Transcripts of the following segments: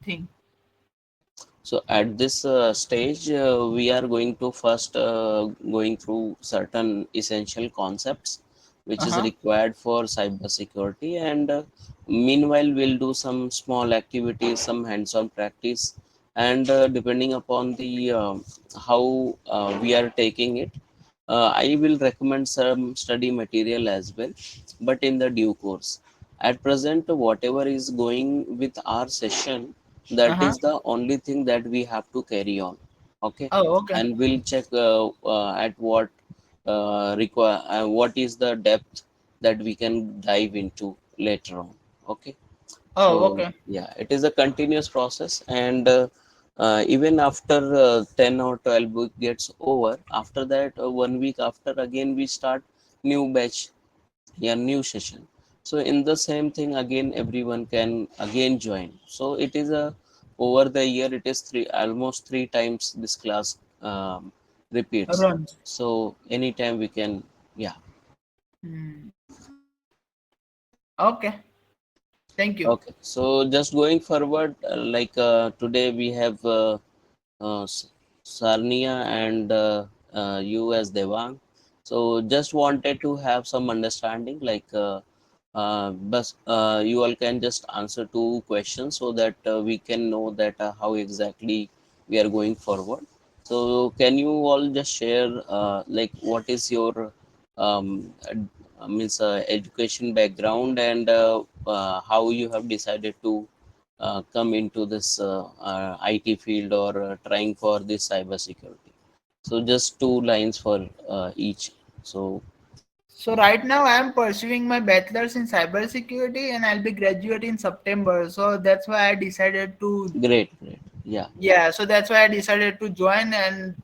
thing? So at this stage, we are going to first going through certain essential concepts which is Uh-huh. required for cybersecurity, and meanwhile we'll do some small activities, some hands-on practice, and depending upon the how we are taking it, I will recommend some study material as well, but in the due course. At present, whatever is going with our session, that Uh-huh. is the only thing that we have to carry on. Okay, Oh, okay. and we'll check at what require what is the depth that we can dive into later on. Okay, Oh, so okay. yeah, it is a continuous process, and even after 10 or 12 week gets over, after that 1 week after, again we start new batch, yeah, new session. So in the same thing again, everyone can again join. So it is a over the year, it is three, almost 3 times this class repeats. Runs. So anytime we can, yeah. Hmm. Okay. Thank you. Okay, so just going forward, today we have Sarnia and you as Devang. So just wanted to have some understanding, but you all can just answer 2 questions so that we can know that how exactly we are going forward. So can you all just share like what is your means education background, and how you have decided to come into this IT field, or trying for this cybersecurity. So just 2 lines for each. So So right now I am pursuing my bachelor's in cybersecurity and I'll be graduate in September. So that's why I decided to great, great. Yeah. yeah, so that's why I decided to join, and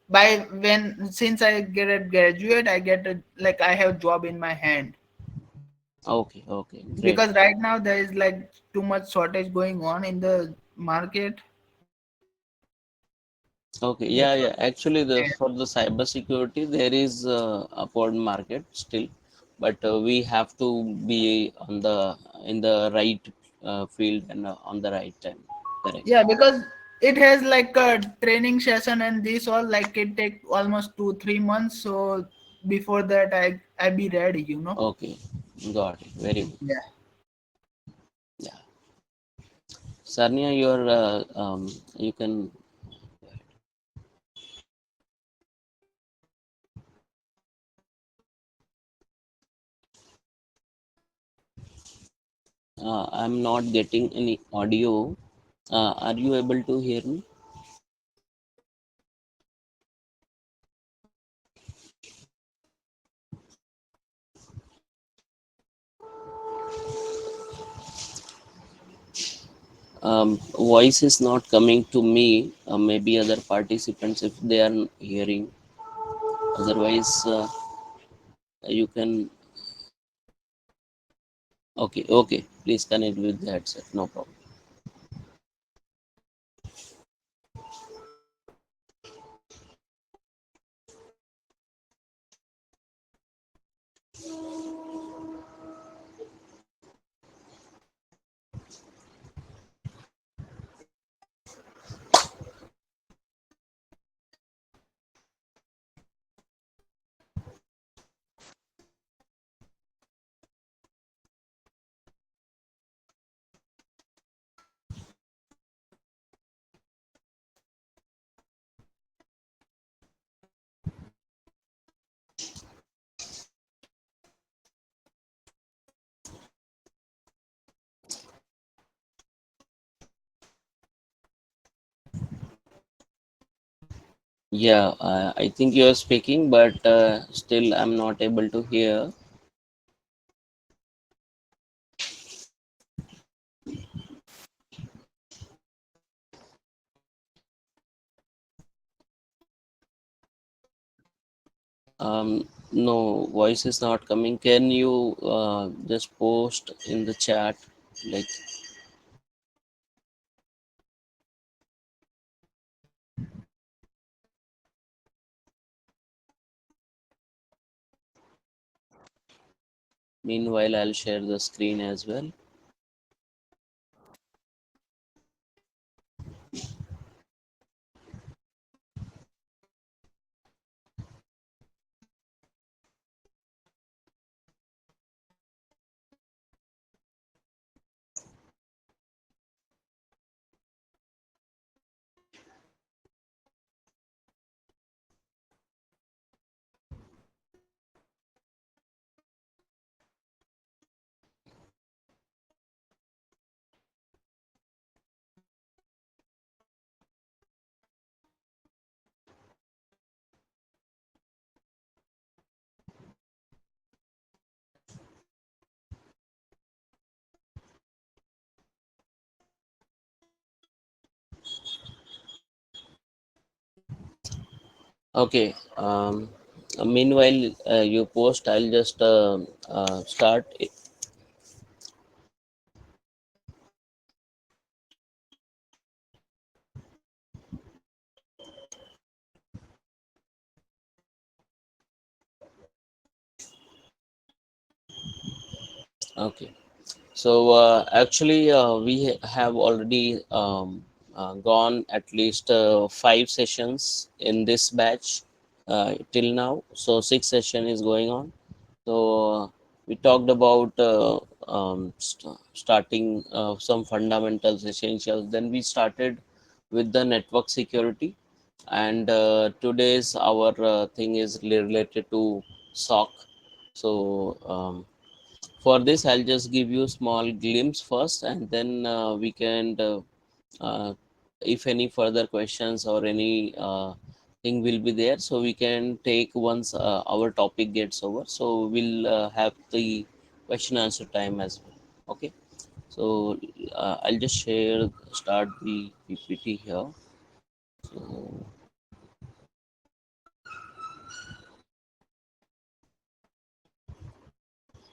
by when since I get a graduate I get a, like I have job in my hand, Okay, okay, great. because right now there is like too much shortage going on in the market. Okay, yeah, That's yeah. Actually, the why. for the cybersecurity, there is upward market still, but we have to be on the in the right field, and on the right time. Correct. Yeah, because it has like a training session and this all like it take almost 2 3 months. So before that I be ready, you know. Okay, got it. Very good. Yeah. Yeah, Sarnia, you can. I'm not getting any audio. Are you able to hear me? Voice is not coming to me. Maybe other participants, if they are hearing. Otherwise, you can. Okay, okay. Please connect with the headset. No problem. Yeah, I think you are speaking, but still I'm not able to hear. No, voice is not coming. Can you just post in the chat? Like, meanwhile, I'll share the screen as well. Okay. Meanwhile, you post, I'll just start. Okay. So actually, we have already gone at least 5 sessions in this batch till now. So 6 session is going on. So we talked about starting some fundamentals, essentials. Then we started with the network security, and today's our thing is related to SOC. So for this, I'll just give you a small glimpse first, and then we can, uh, if any further questions or any thing will be there, so we can take once our topic gets over. So we'll have the question answer time as well. Okay. So I'll just start the PPT here. So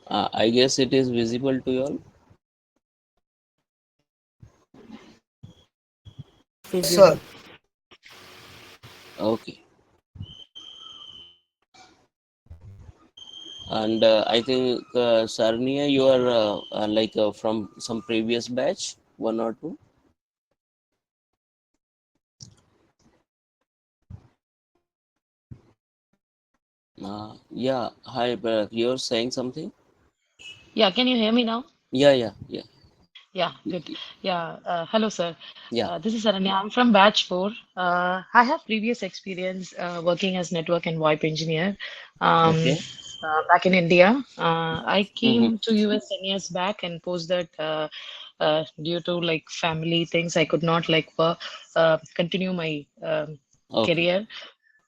I guess it is visible to you all. Yes, sir. Okay. And I think Sarnia, you are like from some previous batch, one or two. Yeah. Hi, you're saying something? Yeah, can you hear me now? Yeah, yeah, yeah, Yeah, good. Yeah, hello, sir. yeah. This is Aranya. I'm from Batch 4. I have previous experience working as network and VoIP engineer Okay. back in India. I Mm-hmm. came to US 10 years back, and post that due to like family things, I could not like continue my Okay. career.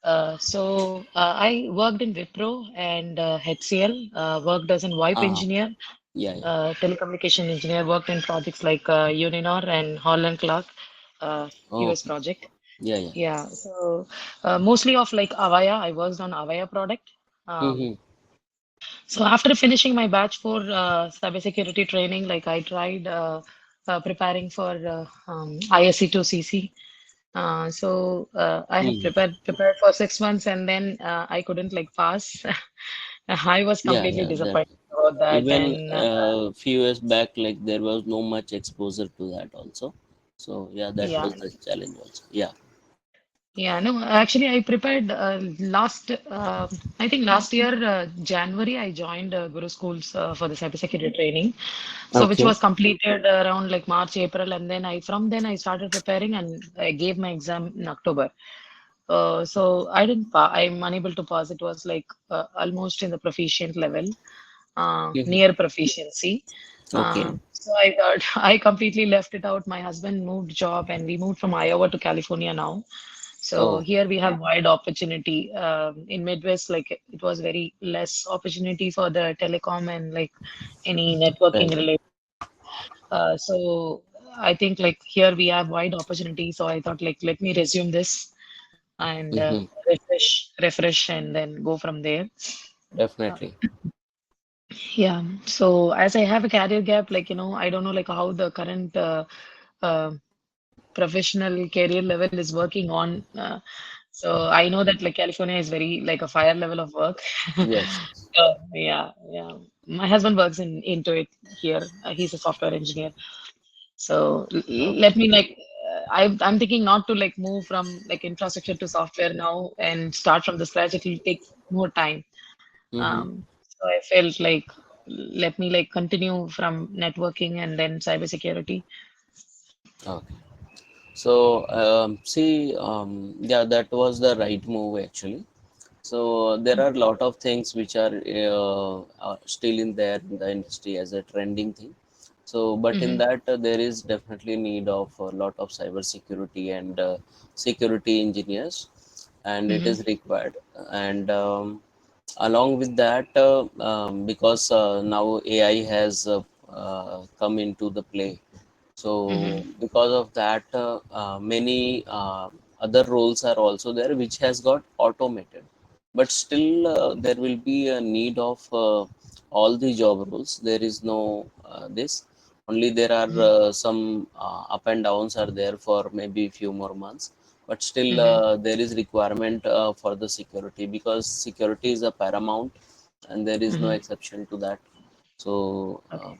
I worked in Wipro and HCL, worked as a VoIP Uh-huh. engineer, Yeah, yeah. telecommunication engineer, worked in projects like Uninor and Holland Clark, US Okay. project. Yeah, yeah. Yeah, so mostly of like Avaya, I worked on Avaya product. Um, Mm-hmm. so after finishing my batch for cybersecurity training, like I tried preparing for ISC2 CC. I have Mm-hmm. prepared for 6 months, and then I couldn't like pass. I was Yeah, completely yeah. That disappointed about that, even and few years back, like there was no much exposure to that also. So yeah, that yeah. was the challenge also. Yeah. Yeah, no, actually, I prepared I think last year, January, I joined Guru Schools for the cybersecurity training. So, which Okay. was completed around like March, April, and then from then I started preparing and I gave my exam in October. So I didn't I'm unable to pass. It was like almost in the proficient level, Mm-hmm. near proficiency. Okay. So I thought I completely left it out. My husband moved job and we moved from Iowa to California now. So Oh, here we have wide opportunity. In Midwest, like it was very less opportunity for the telecom and like any networking right. related. So I think like here we have wide opportunity. So I thought like let me resume this and Mm-hmm. refresh, and then go from there. Uh, Definitely. yeah. So as I have a career gap, like I don't know like how the current uh, professional career level is working on. So I know that like California is very like a fire level of work. Yes. Yeah, yeah. My husband works in into it here. He's a software engineer. So Okay. let me like I'm thinking not to like move from like infrastructure to software now and start from the scratch. It will take more time. Mm-hmm. So I felt like let me like continue from networking and then cybersecurity. Okay. So, see, yeah, that was the right move actually. So there are a lot of things which are still in there in the industry as a trending thing. So, but in Mm-hmm. that there is definitely need of a lot of cyber security and security engineers, and it Mm-hmm. is required. And along with that, because now AI has come into the play, so Mm-hmm. because of that, many. other roles are also there which has got automated, but still there will be a need of all the job roles. There is no this only there are Mhm. some up and downs are there for maybe few more months, but still Mhm. there is requirement for the security, because security is a paramount and there is no Mhm. exception to that. So Okay.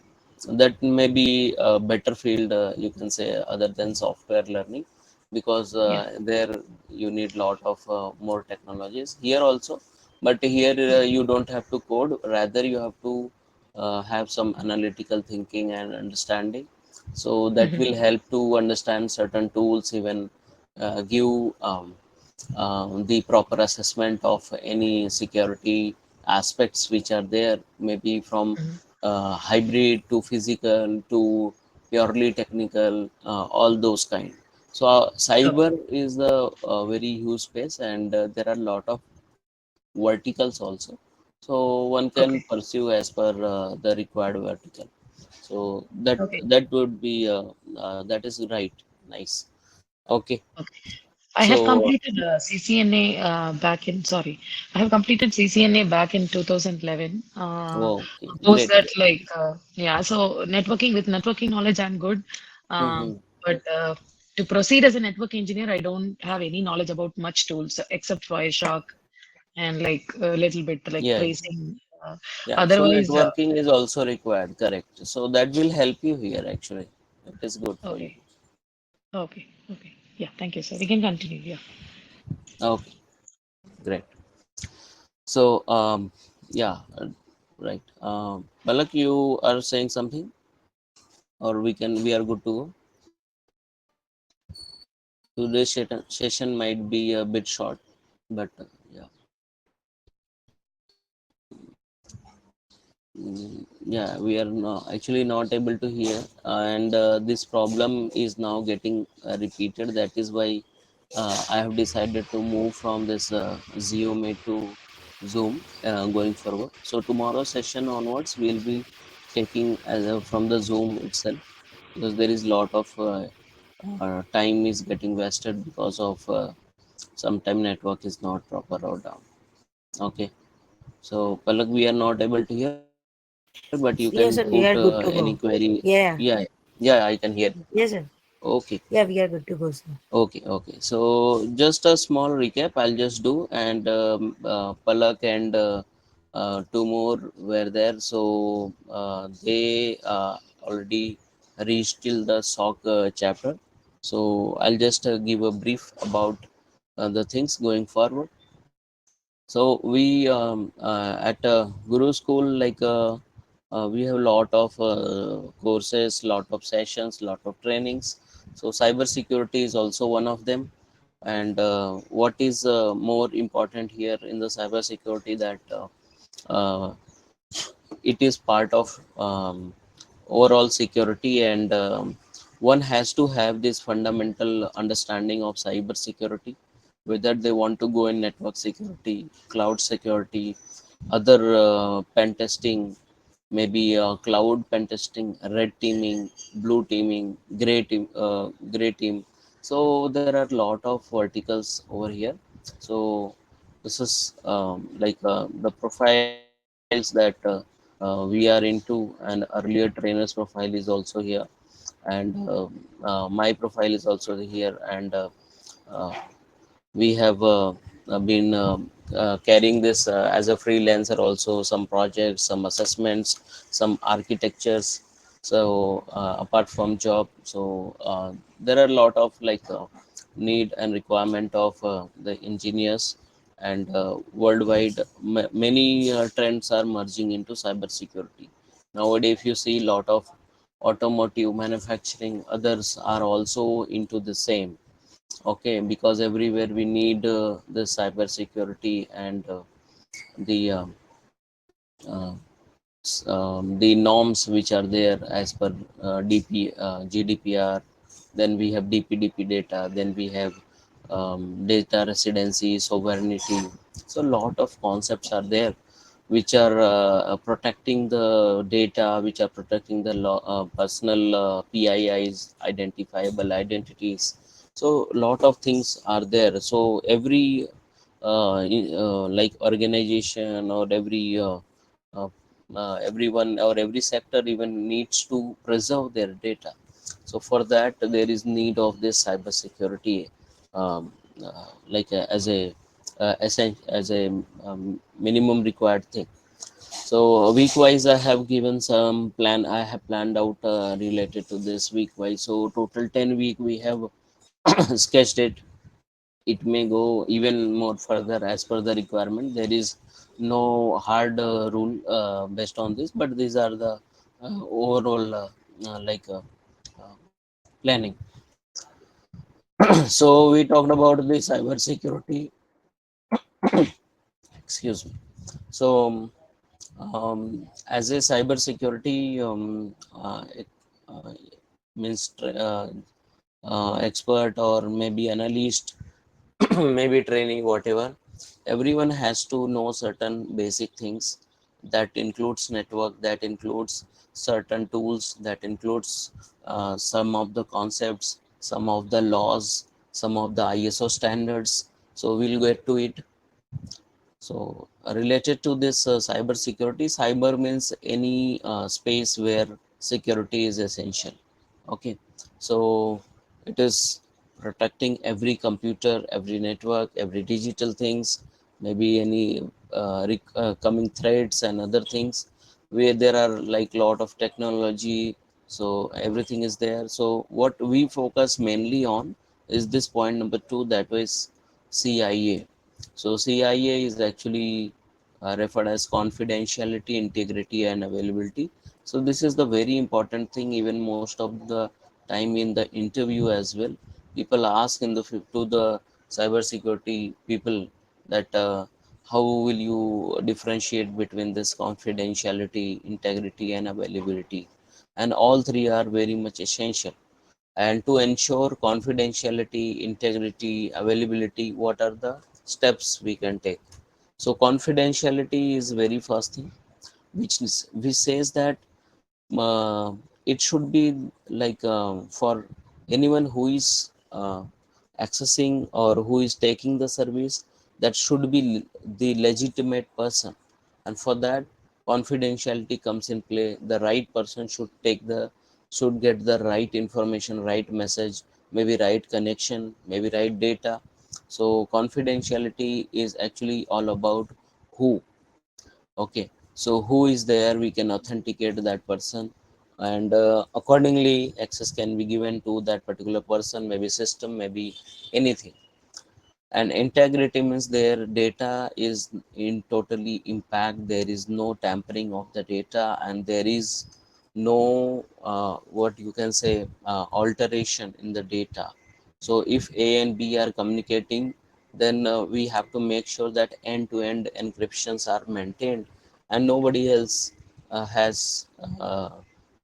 that may be a better field, you can say, other than software learning, because Yeah. there you need lot of more technologies here also. But here you don't have to code, rather you have to have some analytical thinking and understanding. So that Mhm. will help to understand certain tools, even give the proper assessment of any security aspects which are there, maybe from Mhm. hybrid to physical to purely technical, all those kind. So Okay. cyber is a very huge space, and there are a lot of verticals also. So one can Okay. pursue as per the required vertical. So Okay. that would be that is right. Nice. Okay. Okay. I have So completed CCNA back in, sorry, I have completed CCNA back in 2011. okay, Post great. that, like, yeah, so networking, with networking knowledge, I'm good. Hmm. But to proceed as a network engineer, I don't have any knowledge about much tools except Wireshark and like a little bit like Yeah, tracing. yeah. So Otherwise, networking is also required, correct. So that will help you here actually. It is good for you. okay, okay, okay. Yeah, thank you, sir. We can continue. Yeah. Okay, great. So yeah, right. Palak, you are saying something, or we are good to go. Today's session might be a bit short, but yeah. Yeah, we are actually not able to hear, and this problem is now getting repeated. That is why I have decided to move from this Zoom Meet to Zoom going forward. So tomorrow session onwards, we'll be taking from the Zoom itself, because there is lot of time is getting wasted because of sometime network is not proper or down. Okay. So Palak, we are not able to hear, but you can put Yes, sir, any we are good query. to go. Yeah, Yeah, yeah, I can hear you. yes, sir. Okay, Yeah, we are good to go, sir. okay. So just a small recap I'll just do, and Palak and two more were there. So they already reached till the SOC chapter. So I'll just give a brief about the things going forward. So we at Guru School, like we have a lot of courses, lot of sessions, lot of trainings. So cybersecurity is also one of them. And what is more important here in the cybersecurity, that uh, it is part of overall security, and one has to have this fundamental understanding of cyber security, whether they want to go in network security, cloud security, other pen testing, maybe cloud pen testing, red teaming, blue teaming, gray team. So there are a lot of verticals over here. So this is the profiles that we are into, and earlier trainers profile is also here, and my profile is also here, and uh, we have been carrying this as a freelancer also, some projects, some assessments, some architectures. So apart from job, so there are a lot of need and requirement of the engineers, and worldwide many trends are merging into cybersecurity nowadays. If you see, lot of automotive manufacturing, others are also into the same. Okay, because everywhere we need the cyber security, and uh, the norms which are there as per GDPR. Then we have DPDP data. Then we have data residency, sovereignty. So a lot of concepts are there which are protecting the data, which are protecting the personal PIIs, identifiable identities. So lot of things are there. So every like organization or uh, everyone or every sector even needs to preserve their data. So for that there is need of this cybersecurity, um, as a as a minimum required thing. So week wise I have given some plan, I have planned out related to this week wise. So total 10 week we have sketched it. It may go even more further as per the requirement. There is no hard rule based on this, but these are the overall uh, planning. So we talked about the cyber security. Excuse me. So as a cyber security uh, means expert or maybe analyst, maybe training, whatever, everyone has to know certain basic things. That includes network, that includes certain tools, that includes some of the concepts, some of the laws, some of the ISO standards. So we'll get to it. So related to this cyber security, cyber means any space where security is essential. Okay, so it is protecting every computer, every network, every digital things, maybe any coming threats and other things where there are like lot of technology. So everything is there. So what we focus mainly on is this point number two, that was CIA. So CIA is actually referred as confidentiality, integrity, and availability. So this is the very important thing. Even most of the time in the interview as well, people ask in the to the cybersecurity people that how will you differentiate between this confidentiality, integrity, and availability? And all three are very much essential. And to ensure confidentiality, integrity, availability, what are the steps we can take? So confidentiality is very first thing, which says that uh, it should be like for anyone who is accessing or who is taking the service, that should be the legitimate person. And for that confidentiality comes in play. The right person should get the right information, right message, maybe right connection, maybe right data. So confidentiality is actually all about who. Okay, so who is there, we can authenticate that person, and accordingly access can be given to that particular person, maybe system, maybe anything. And integrity means their data is in totally impact, there is no tampering of the data, and there is no what you can say alteration in the data. So if A and B are communicating, then we have to make sure that end-to-end encryptions are maintained, and nobody else has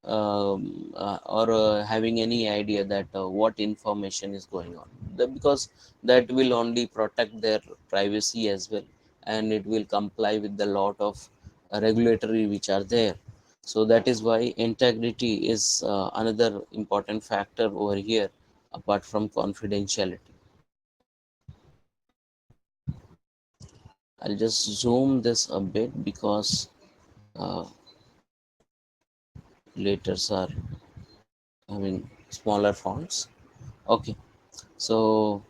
or having any idea that what information is going on. Because that will only protect their privacy as well, and it will comply with the lot of regulatory which are there. So that is why integrity is another important factor over here, apart from confidentiality. I'll just zoom this a bit because uh, letters are having smaller fonts. Okay, so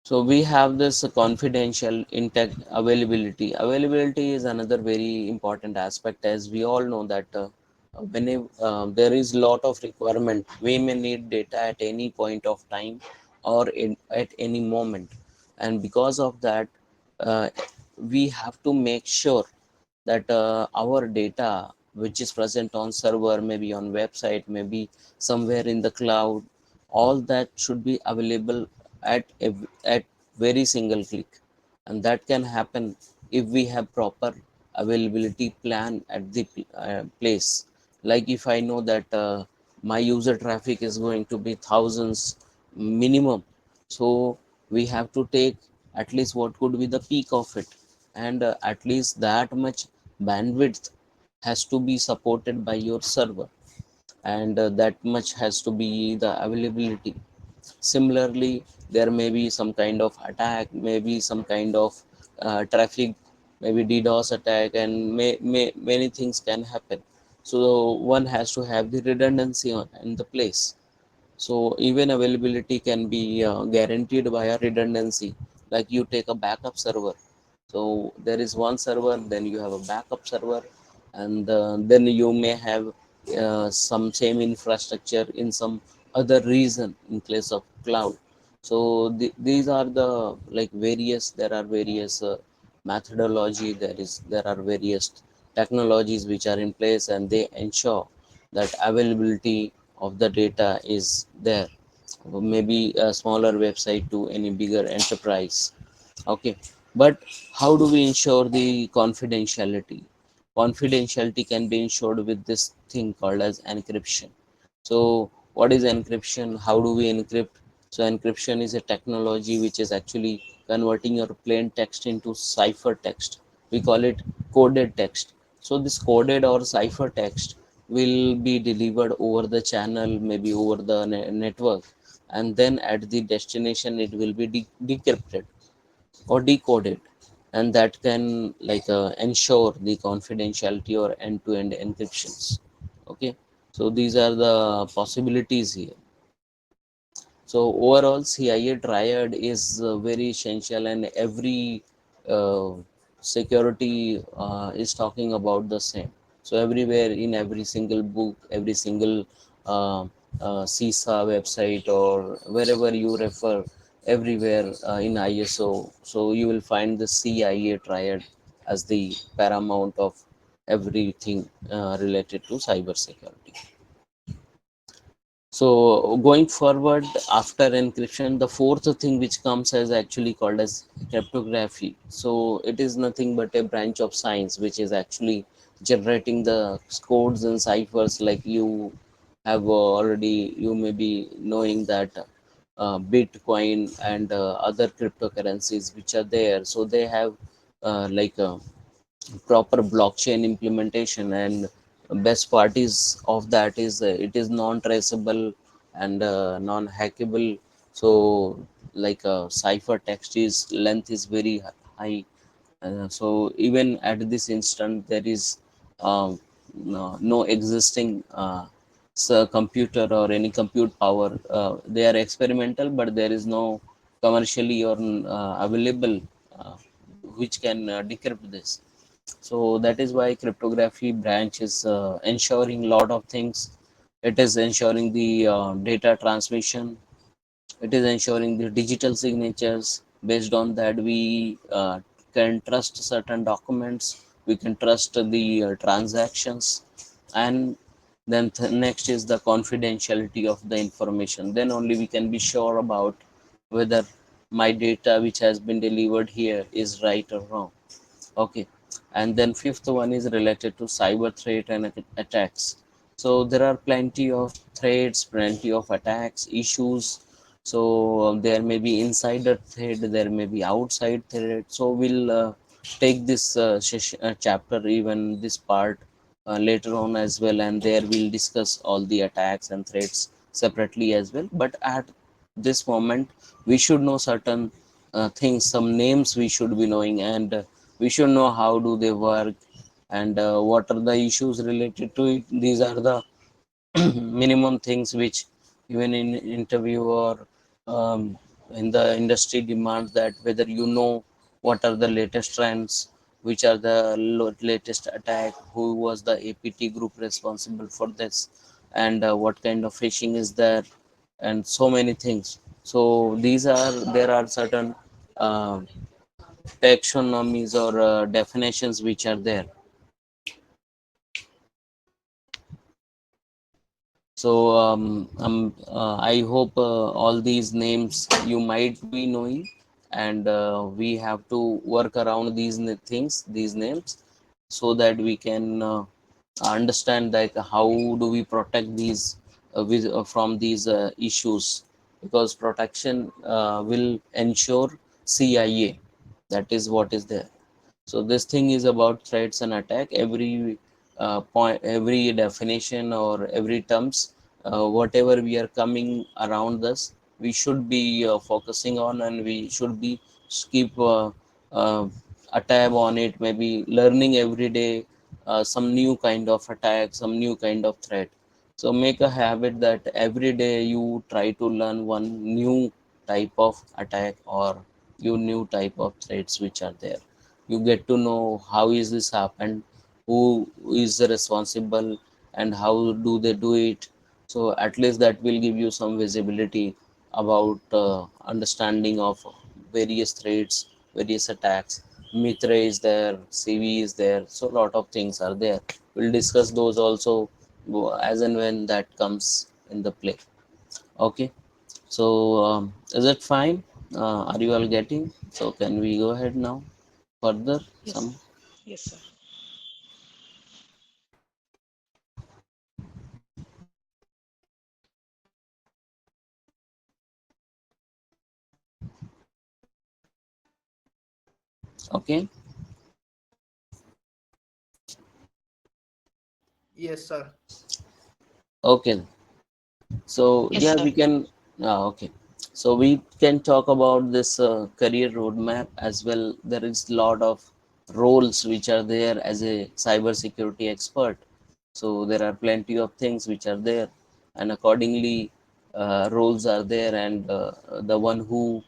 so we have this confidential intact availability. Availability is another very important aspect, as we all know that when there is lot of requirement, we may need data at any point of time or at any moment, and because of that, uh, we have to make sure that our data which is present on server, maybe on website, maybe somewhere in the cloud, all that should be available at very single click. And that can happen if we have proper availability plan at the place. Like if I know that my user traffic is going to be thousands minimum, so we have to take at least what could be the peak of it, and at least that much bandwidth has to be supported by your server, and that much has to be the availability. Similarly, there may be some kind of attack, maybe some kind of traffic, maybe DDoS attack, and many things can happen. So one has to have the redundancy in the place. So even availability can be guaranteed via redundancy. Like you take a backup server. So there is one server, then you have a backup server, and then you may have some same infrastructure in some other region in place of cloud. So these are the like various. There are various methodology. There are various technologies which are in place, and they ensure that availability of the data is there, maybe a smaller website to any bigger enterprise. Okay, but how do we ensure the confidentiality? Confidentiality can be ensured with this thing called as encryption. So what is encryption? How do we encrypt? So encryption is a technology which is actually converting your plain text into cipher text. We call it coded text. So this coded or cipher text will be delivered over the channel, maybe over the network, and then at the destination it will be decrypted or decoded, and that can like ensure the confidentiality or end-to-end encryptions. Okay, so these are the possibilities here. So overall, CIA triad is very essential, and every uh, security is talking about the same. So everywhere, in every single book, every single uh, CISA website, or wherever you refer, everywhere in ISO, so you will find the CIA triad as the paramount of everything related to cybersecurity. So going forward after encryption, the fourth thing which comes as actually called as cryptography. So it is nothing but a branch of science which is actually generating the codes and ciphers. Like you have already, you may be knowing that Bitcoin and other cryptocurrencies which are there. So they have like proper blockchain implementation, and best part is of that is it is non-traceable and non-hackable. So like cipher text is length is very high, so even at this instant there is no existing computer or any compute power. They are experimental, but there is no commercially or available uh, which can decrypt this. So that is why cryptography branch is ensuring a lot of things. It is ensuring the data transmission, it is ensuring the digital signatures. Based on that, we can trust certain documents, we can trust the transactions, and then next is the confidentiality of the information. Then only we can be sure about whether my data which has been delivered here is right or wrong. Okay, and then fifth one is related to cyber threat and attacks. So there are plenty of threats, plenty of attacks, issues. So there may be insider threat, there may be outside threat. So we'll take this chapter, even this part later on as well, and there we'll discuss all the attacks and threats separately as well. But at this moment, we should know certain things, some names we should be knowing, and we should know how do they work, and what are the issues related to it. These are the minimum things which even in interview or um, in the industry demands, that whether you know what are the latest trends, which are the latest attack, who was the APT group responsible for this, and what kind of phishing is there, and so many things. So these are, there are certain uh, taxonomies or definitions which are there. So I hope all these names you might be knowing, and we have to work around these things, these names, so that we can understand like how do we protect these from these issues, because protection will ensure CIA. That is what is there. So this thing is about threats and attack. Every point, every definition or every terms, whatever we are coming around us, we should be focusing on, and we should be keep uh, a tab on it, maybe learning every day some new kind of attack, some new kind of threat. So make a habit that every day you try to learn one new type of attack or you new type of threats which are there. You get to know how is this happened, who is responsible, and how do they do it. So at least that will give you some visibility about understanding of various threats, various attacks. Mitra is there, CV is there, so a lot of things are there. We'll discuss those also as and when that comes in the play. Okay, so is it fine? Are you all getting? So can we go ahead now further? Yes, Some yes, sir. okay. Yes, sir. Okay, so Yes, yeah, sir. we can. Okay, so we can talk about this career roadmap as well. There is a lot of roles which are there as a cybersecurity expert. So there are plenty of things which are there, and accordingly, roles are there, and the one who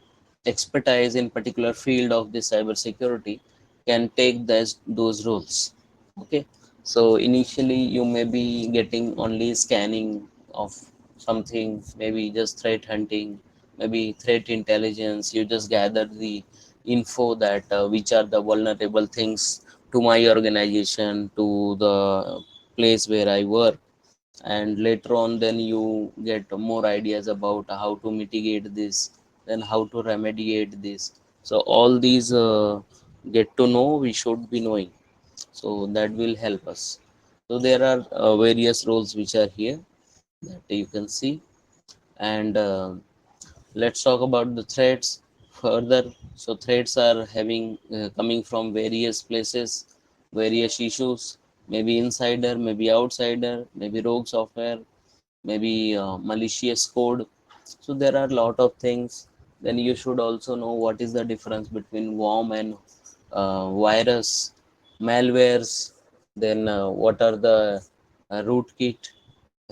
expertise in particular field of the cybersecurity can take those roles. Okay, so initially you may be getting only scanning of something, maybe just threat hunting, maybe threat intelligence. You just gather the info that which are the vulnerable things to my organization, to the place where I work, and later on then you get more ideas about how to mitigate this, then how to remediate this. So all these get to know we should be knowing, so that will help us. So there are various roles which are here that you can see, and let's talk about the threats further. So threats are having coming from various places, various issues, maybe insider, maybe outsider, maybe rogue software, maybe malicious code. So there are a lot of things. Then you should also know what is the difference between worm and virus, malwares. Then what are the rootkit,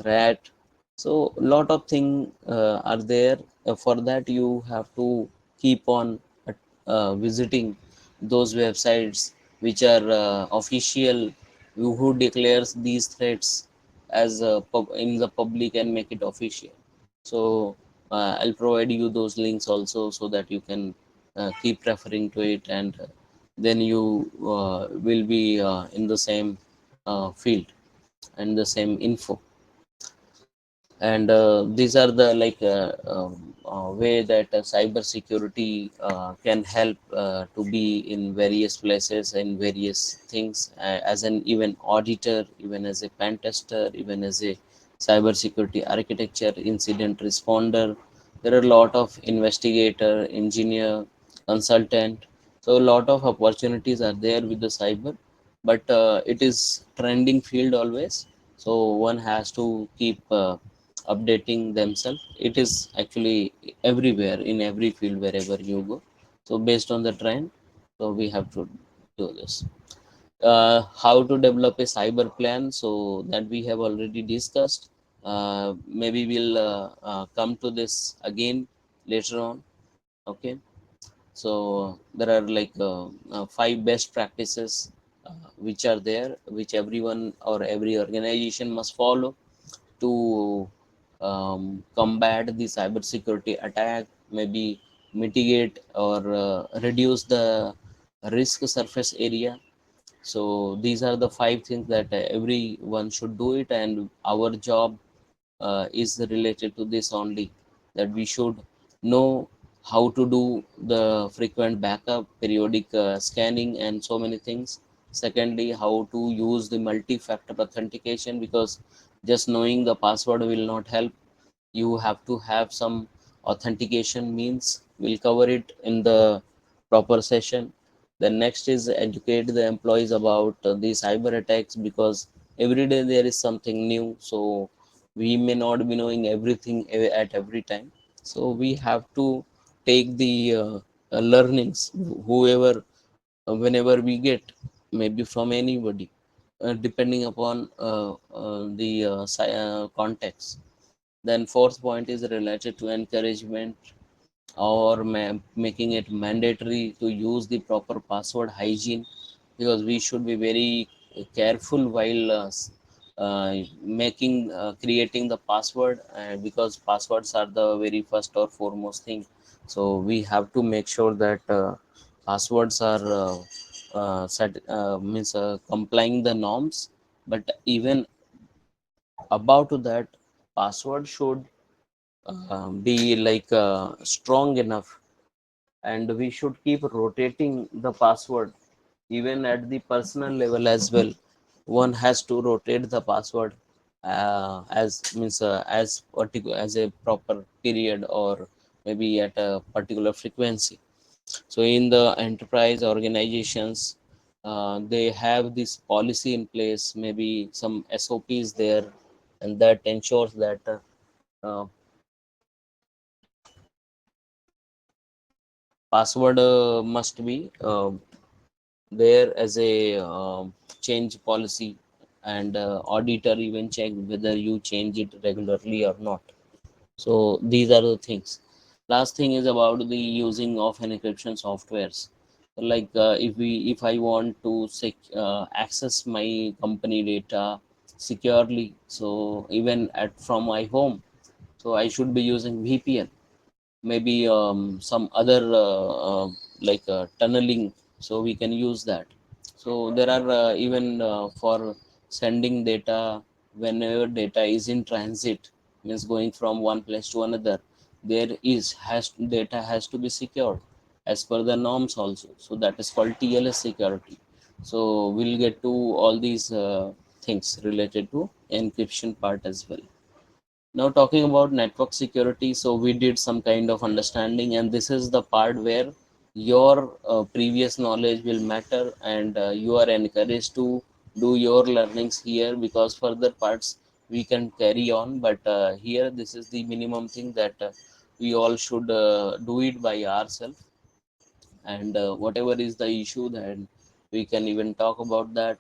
rat. So lot of things are there. For that you have to keep on visiting those websites which are official, who declares these threats as in the public and make it official. So I'll provide you those links also so that you can keep referring to it, and then you will be in the same field and the same info. And these are the like way that cyber security can help to be in various places and various things, as an even auditor, even as a pen tester, even as a cyber security architecture, incident responder. There are a lot of investigator, engineer, consultant. So a lot of opportunities are there with the cyber, but it is trending field always, so one has to keep updating themselves. It is actually everywhere in every field wherever you go. So based on the trend, so we have to do this. How to develop a cyber plan, so that we have already discussed. Maybe we'll come to this again later on. Okay, so there are like five best practices which are there, which everyone or every organization must follow to combat the cybersecurity attack, maybe mitigate or reduce the risk surface area. So these are the five things that everyone should do it, and our job is related to this only, that we should know how to do the frequent backup, periodic scanning, and so many things. Secondly, how to use the multi-factor authentication, because just knowing the password will not help. You have to have some authentication means. We'll cover it in the proper session. The next is educate the employees about the cyber attacks, because every day there is something new, so we may not be knowing everything at every time. So we have to take the learnings, whoever whenever we get, maybe from anybody, depending upon the context. Then fourth point is related to encouragement or making it mandatory to use the proper password hygiene, because we should be very careful while making creating the password, because passwords are the very first or foremost thing. So we have to make sure that passwords are means complying the norms. But even about to that, password should be like strong enough, and we should keep rotating the password even at the personal level as well. One has to rotate the password as means as particular as a proper period, or maybe at a particular frequency. So in the enterprise organizations, they have this policy in place, maybe some SOPs there, and that ensures that uh, password must be there as a change policy, and auditor even check whether you change it regularly or not. So these are the things. Last thing is about the using of encryption softwares. Like if I want to access my company data securely, so even at from my home, so I should be using VPN, maybe some other tunneling, so we can use that. So there are even for sending data, whenever data is in transit, means going from one place to another, there is has data has to be secured as per the norms also, so that is called TLS security. So we'll get to all these things related to encryption part as well. Now talking about network security, so we did some kind of understanding, and this is the part where your previous knowledge will matter, and you are encouraged to do your learnings here, because further parts we can carry on. But here, this is the minimum thing that we all should do it by ourselves. And whatever is the issue, then we can even talk about that.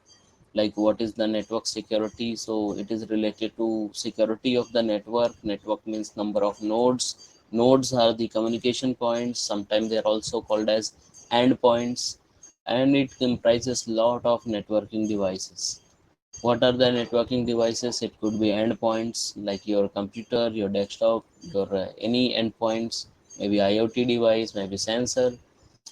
Like what is the network security? So it is related to security of the network means number of nodes are the communication points, sometimes they are also called as endpoints, and it comprises lot of networking devices. What are the networking devices? It could be endpoints like your computer, your desktop, your any endpoints, maybe IoT device, maybe sensor.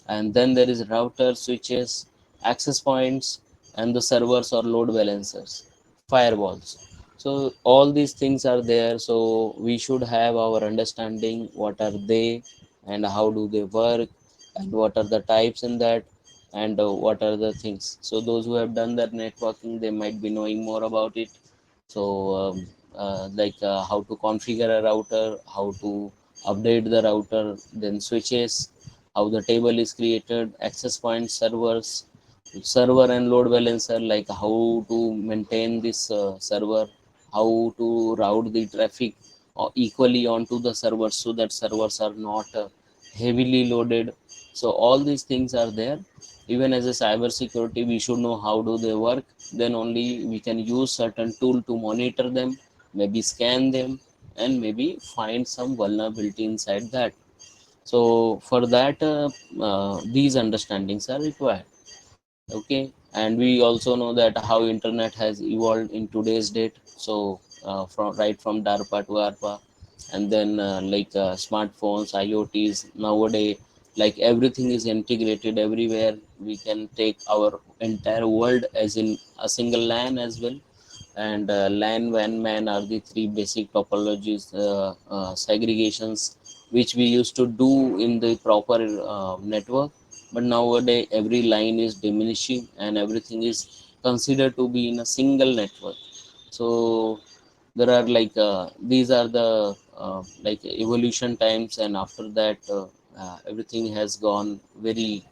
And then there is router, switches, access points, and the servers or load balancers, firewalls. So all these things are there, so we should have our understanding what are they, and how do they work, and what are the types in that, and what are the things. So those who have done that networking, they might be knowing more about it. So how to configure a router, how to update the router, then switches, how the table is created, access point, server and load balancer, like how to maintain this server, how to route the traffic equally onto the servers, so that servers are not heavily loaded. So all these things are there. Even as a cyber security, we should know how do they work. Then only we can use certain tool to monitor them, maybe scan them, and maybe find some vulnerability inside that. So for that, these understandings are required. Okay, and we also know that how internet has evolved in today's date. So from right from DARPA to ARPA, and then smartphones, IoTs nowadays, like everything is integrated everywhere. We can take our entire world as in a single LAN as well. And LAN, WAN, MAN are the three basic topologies, segregations, which we used to do in the proper network. But nowadays, every line is diminishing, and everything is considered to be in a single network. So there are these are the evolution times, and after that, everything has gone very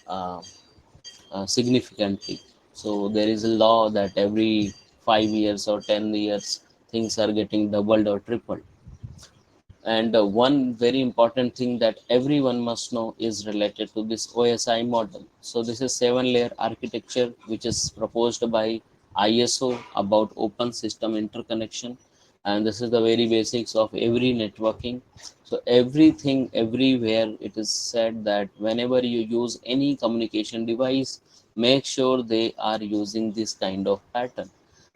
uh, significantly. So there is a law that every 5 years or 10 years, things are getting doubled or tripled. And one very important thing that everyone must know is related to this OSI model. So this is 7-layer architecture which is proposed by ISO about open system interconnection, and this is the very basics of every networking. So everything, everywhere, it is said that whenever you use any communication device, make sure they are using this kind of pattern.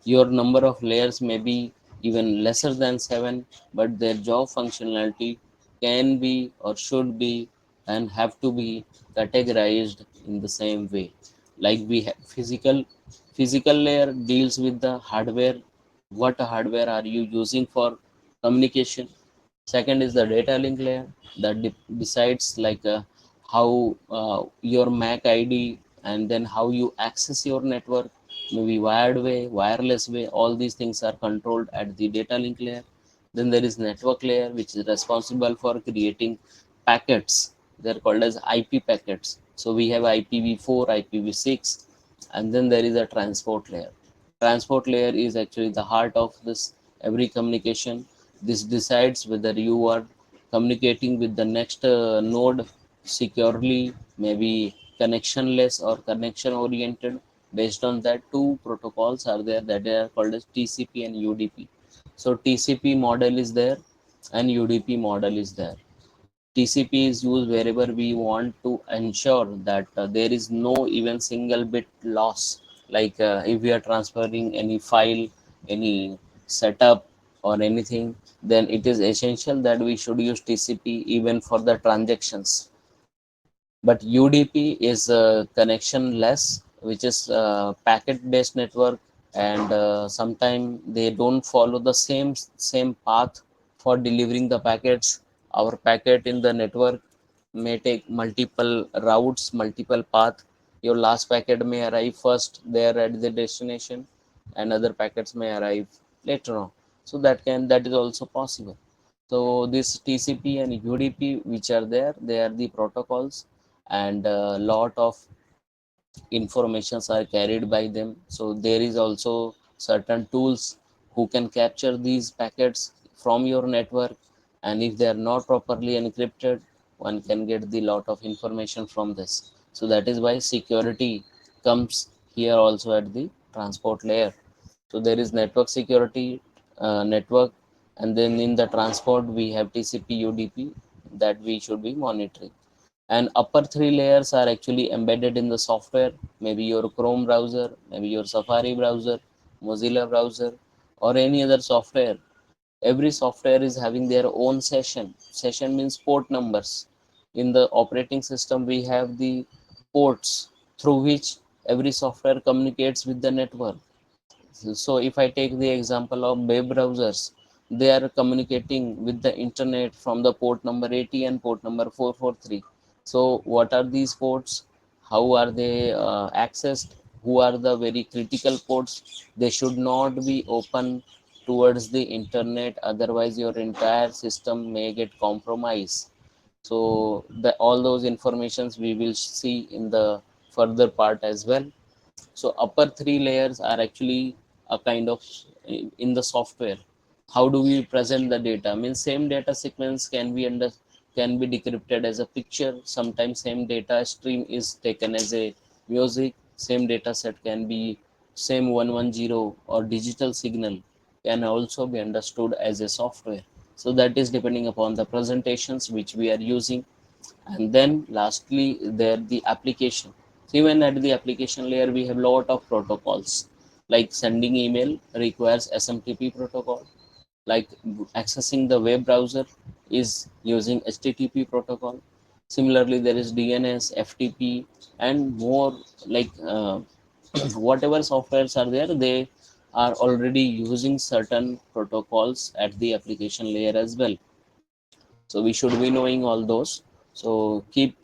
Your number of layers may be even lesser than 7, but their job functionality can be or should be and have to be categorized in the same way. Like we have physical layer deals with the hardware. What hardware are you using for communication? Second is the data link layer that decides like how your MAC ID, and then how you access your network, maybe wired way, wireless way. All these things are controlled at the data link layer. Then there is network layer, which is responsible for creating packets. They're called as IP packets. So we have IPv4, IPv6, and then there is a transport layer. Transport layer is actually the heart of this every communication. This decides whether you are communicating with the next node securely, maybe connectionless or connection oriented. Based on that, two protocols are there that are called as TCP and UDP. So TCP model is there and UDP model is there. TCP is used wherever we want to ensure that there is no even single bit loss. Like if we are transferring any file, any setup or anything, then it is essential that we should use TCP even for the transactions. But UDP is connectionless, which is packet-based network, and sometimes they don't follow the same path for delivering the packets. Our packet in the network may take multiple routes, multiple path. Your last packet may arrive first there at the destination, and other packets may arrive later on. So that is also possible. So this TCP and UDP, which are there, they are the protocols, and a lot of informations are carried by them. So there is also certain tools who can capture these packets from your network, and if they are not properly encrypted, one can get the lot of information from this. So that is why security comes here also at the transport layer. So there is network security, network, and then in the transport we have TCP UDP that we should be monitoring. And upper three layers are actually embedded in the software, maybe your Chrome browser, maybe your Safari browser, Mozilla browser, or any other software. Every software is having their own session means port numbers. In the operating system we have the ports through which every software communicates with the network. So if I take the example of web browsers, they are communicating with the internet from the port number 80 and port number 443. So what are these ports, how are they accessed, who are the very critical ports? They should not be open towards the internet, otherwise your entire system may get compromised. So all those informations we will see in the further part as well. So upper three layers are actually a kind of in the software. How do we present the data? Means same data sequence can be decrypted as a picture. Sometimes same data stream is taken as a music. Same data set can be same 110 or digital signal can also be understood as a software. So that is depending upon the presentations which we are using. And then lastly there the application. So even at the application layer we have lot of protocols, like sending email requires SMTP protocol, like accessing the web browser is using HTTP protocol. Similarly there is DNS, FTP, and more, like whatever softwares are there, they are already using certain protocols at the application layer as well. So we should be knowing all those. So keep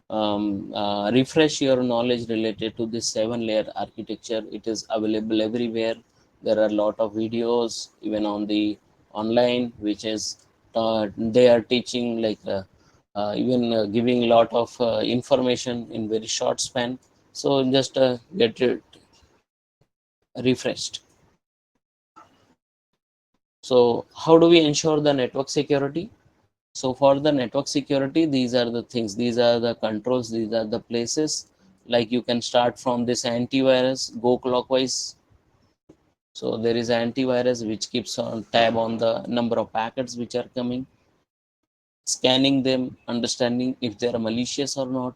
refresh your knowledge related to this 7-layer architecture. It is available everywhere. There are a lot of videos even on the online which is they are teaching like even giving a lot of information in very short span. So just get it refreshed. So how do we ensure the network security? So for the network security, these are the things, these are the controls, these are the places. Like you can start from this antivirus, go clockwise. So there is antivirus which keeps on tab on the number of packets which are coming, scanning them, understanding if they are malicious or not.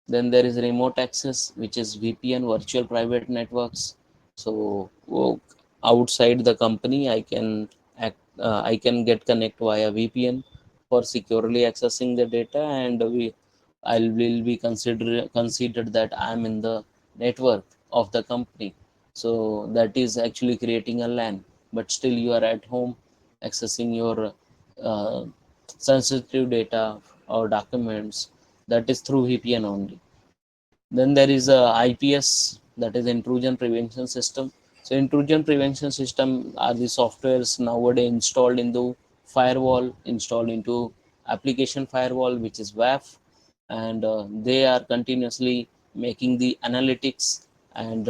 Then there is remote access, which is VPN, virtual private networks. So outside the company, I can get connect via VPN for securely accessing the data, and I will be considered that I'm in the network of the company. So that is actually creating a LAN, but still you are at home accessing your uh, sensitive data or documents. That is through VPN only. Then there is a IPS, that is intrusion prevention system. So intrusion prevention system are the softwares nowadays installed into firewall, installed into application firewall, which is WAF, and they are continuously making the analytics. And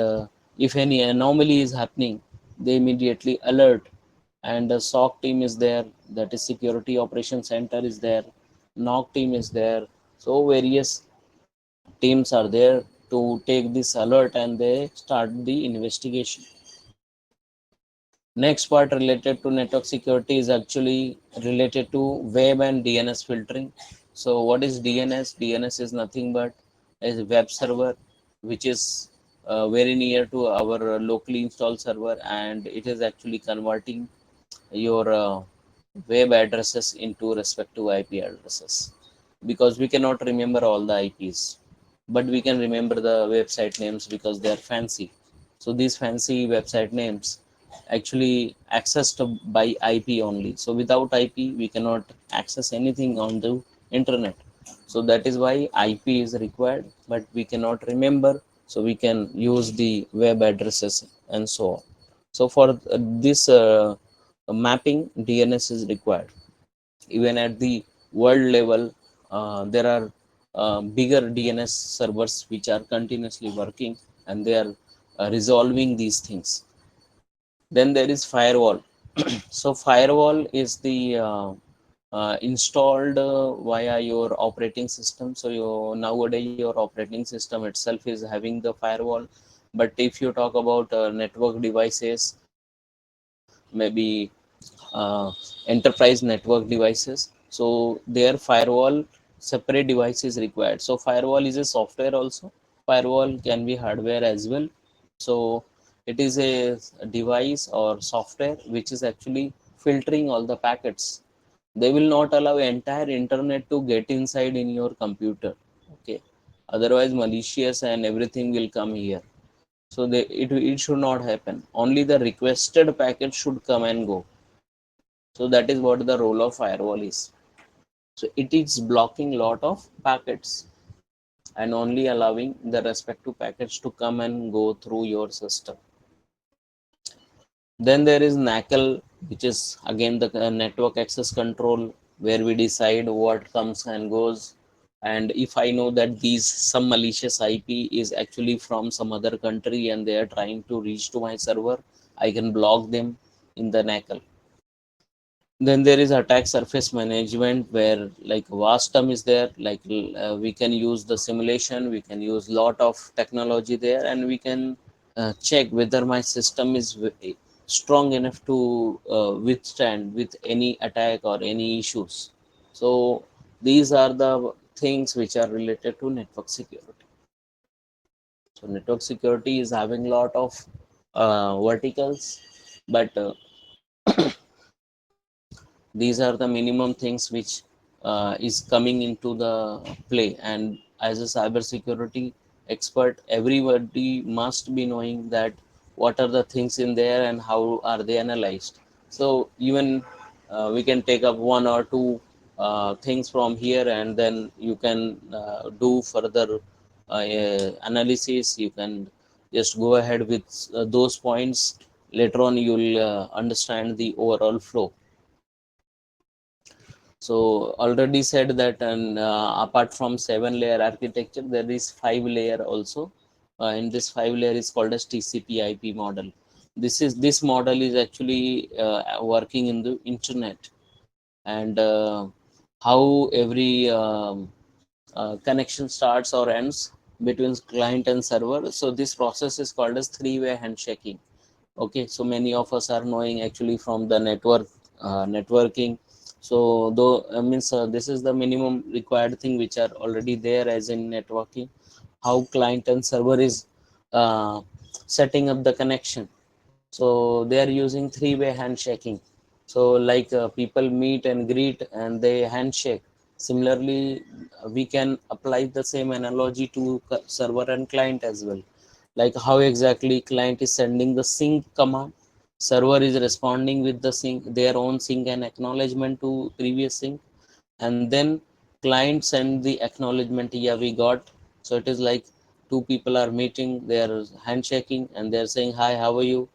if any anomaly is happening, they immediately alert. And the SOC team is there, that is Security Operations Center is there, NOC team is there. So various teams are there to take this alert and they start the investigation. Next part related to network security is actually related to web and DNS filtering. So what is DNS? DNS is nothing but a web server which is very near to our locally installed server, and it is actually converting your web addresses into respective IP addresses, because we cannot remember all the IPs, but we can remember the website names because they are fancy. So these fancy website names actually accessed by IP only. So without IP, we cannot access anything on the internet. So that is why IP is required, but we cannot remember. So we can use the web addresses and so on. So for this mapping, DNS is required. Even at the world level, there are bigger DNS servers which are continuously working, and they are resolving these things. Then there is firewall. So firewall is the installed via your operating system. So nowadays your operating system itself is having the firewall. But if you talk about network devices, maybe enterprise network devices, so their firewall separate device is required. So firewall is a software also, firewall can be hardware as well. So it is a device or software which is actually filtering all the packets. They will not allow entire internet to get inside in your computer. Okay, otherwise malicious and everything will come here. So it should not happen. Only the requested packet should come and go. So that is what the role of firewall is. So it is blocking lot of packets and only allowing the respective packets to come and go through your system. Then there is NACL, which is again the network access control, where we decide what comes and goes. And if I know that these some malicious IP is actually from some other country and they are trying to reach to my server, I can block them in the NACL. Then there is attack surface management, where like vast term is there, like we can use the simulation, we can use lot of technology there, and we can check whether my system is strong enough to withstand with any attack or any issues. So these are the things which are related to network security. So network security is having lot of verticals, but these are the minimum things which is coming into the play. And as a cybersecurity expert, everybody must be knowing that what are the things in there and how are they analyzed. So even we can take up one or two things from here, and then you can do further analysis. You can just go ahead with those points. Later on you will understand the overall flow. So already said that, and apart from 7 layer architecture, there is 5 layer also. In this 5 layer is called as TCP IP model. This model is actually working in the internet, and how every connection starts or ends between client and server. So this process is called as three-way handshaking. Okay, so many of us are knowing actually from the networking. So though means this is the minimum required thing which are already there as in networking, how client and server is uh, setting up the connection. So they are using three-way handshaking. So like people meet and greet and they handshake. Similarly, we can apply the same analogy to server and client as well. Like how exactly client is sending the sync command, server is responding with the sync, their own sync and acknowledgement to previous sync, and then client send the acknowledgement, yeah, we got. So it is like two people are meeting, they are handshaking and they are saying, hi, how are you?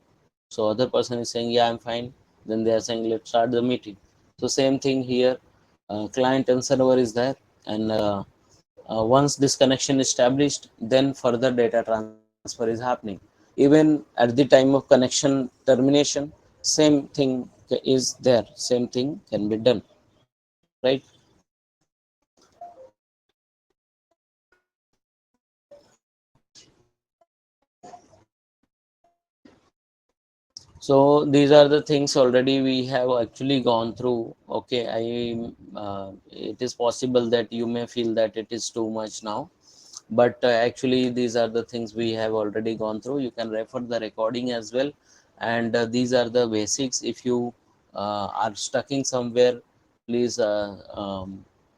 So other person is saying, yeah, I'm fine. Then they are saying, let's start the meeting. So same thing here, client and server is there, and once this connection is established, then further data transfer is happening. Even at the time of connection termination, same thing is there, same thing can be done, right? So these are the things already we have actually gone through. Okay, it is possible that you may feel that it is too much now, but actually these are the things we have already gone through. You can refer the recording as well, and these are the basics. If you are stuck in somewhere, please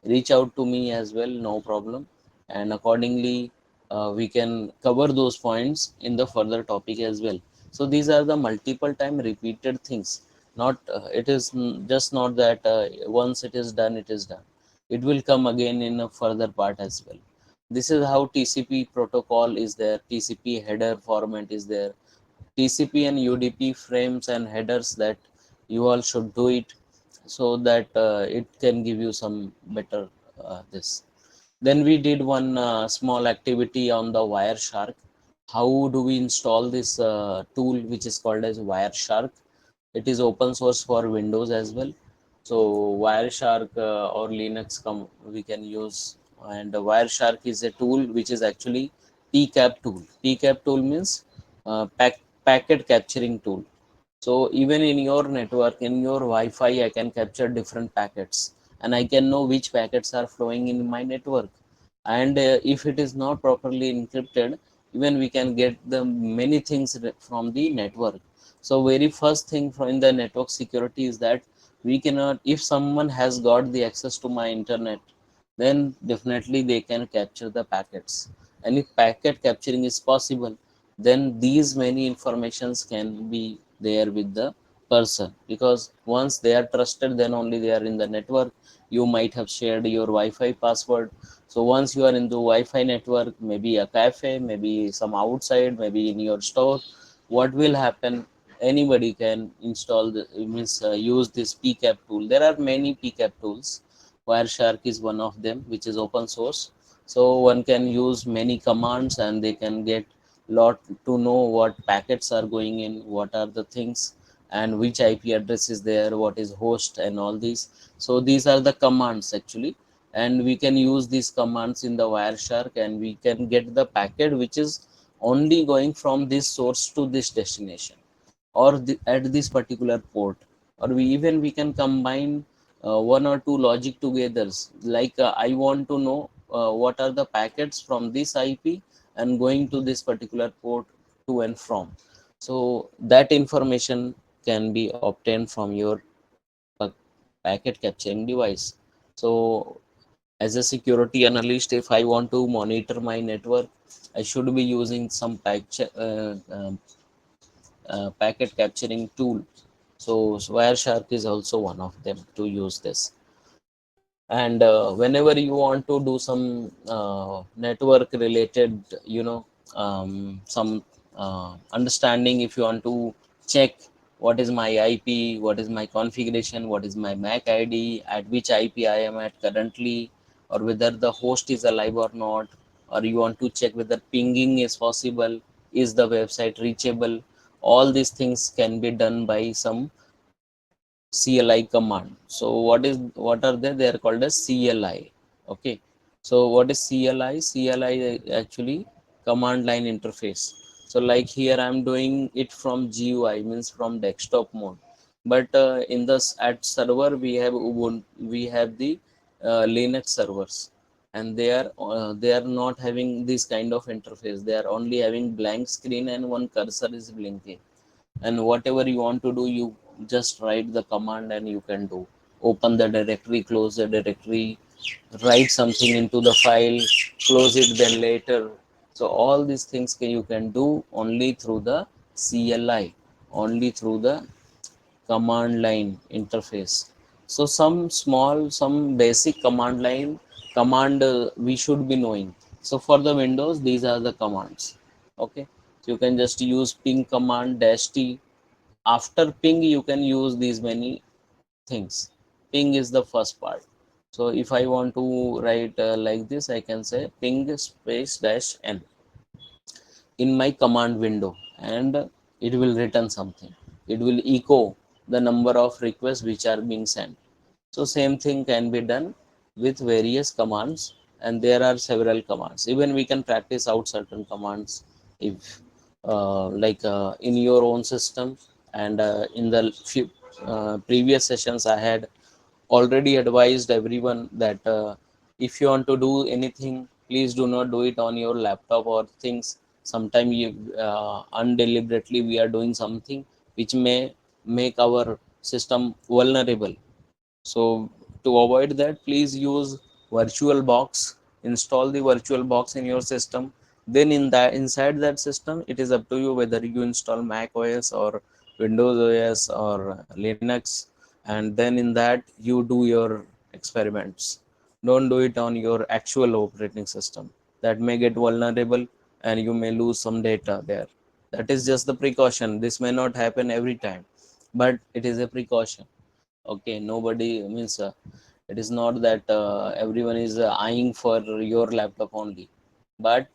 reach out to me as well, no problem, and accordingly we can cover those points in the further topic as well. So these are the multiple time repeated things, not it is just not that once it is done, it is done. It will come again in a further part as well. This is how TCP protocol is there, TCP header format is there, TCP and UDP frames and headers, that you all should do it, so that it can give you some better this. Then we did one small activity on the Wireshark. How do we install this tool which is called as Wireshark? It is open source for Windows as well. So Wireshark or Linux we can use, and Wireshark is a tool which is actually PCAP tool. PCAP tool means packet capturing tool. So even in your network, in your Wi-Fi, I can capture different packets, and I can know which packets are flowing in my network. And if it is not properly encrypted, even we can get the many things from the network. So very first thing from in the network security is that we cannot, if someone has got the access to my internet, then definitely they can capture the packets. And if packet capturing is possible, then these many informations can be there with the person, because once they are trusted, then only they are in the network. You might have shared your Wi-Fi password. So once you are in the Wi-Fi network, maybe a cafe, maybe some outside, maybe in your store, what will happen? Anybody can install the means use this PCAP tool. There are many PCAP tools. Wireshark is one of them, which is open source. So one can use many commands and they can get lot to know what packets are going in, what are the things, and which IP address is there, what is host, and all these. So these are the commands actually, and we can use these commands in the Wireshark, and we can get the packet which is only going from this source to this destination, or at this particular port. Or we can combine one or two logic together, like I want to know what are the packets from this IP and going to this particular port to and from. So that information can be obtained from your packet capturing device. So as a security analyst, if I want to monitor my network, I should be using some packet capturing tool. So Wireshark is also one of them to use this. And whenever you want to do some network related, some understanding, if you want to check what is my IP, what is my configuration, what is my MAC ID, at which IP I am at currently, or whether the host is alive or not, or you want to check whether pinging is possible, is the website reachable, all these things can be done by some CLI command. So what are they? They are called as CLI. Okay. So what is CLI? CLI is actually command line interface. So like here I am doing it from GUI, means from desktop mode. But in this at server we have Ubuntu, we have the Linux servers, and they are not having this kind of interface. They are only having blank screen and one cursor is blinking, and whatever you want to do, you just write the command and you can do. Open the directory, close the directory, write something into the file, close it then later. So all these things you can do only through the CLI, only through the command line interface. So some basic command line command we should be knowing. So for the Windows, these are the commands. Okay, so you can just use ping command dash t. After ping you can use these many things. Ping is the first part. So if I want to write like this, I can say ping space dash n in my command window, and it will return something. It will echo the number of requests which are being sent. So same thing can be done with various commands, and there are several commands. Even we can practice out certain commands if in your own system. And in the few previous sessions I had already advised everyone that if you want to do anything, please do not do it on your laptop or things. Sometimes you undeliberately we are doing something which may make our system vulnerable. So to avoid that, please use VirtualBox. Install the VirtualBox in your system. Then in that inside that system, it is up to you whether you install Mac OS or Windows OS or Linux. And then in that you do your experiments. Don't do it on your actual operating system. That may get vulnerable and you may lose some data there. That is just the precaution. This may not happen every time, but it is a precaution. Okay, nobody means it is not that everyone is eyeing for your laptop only, but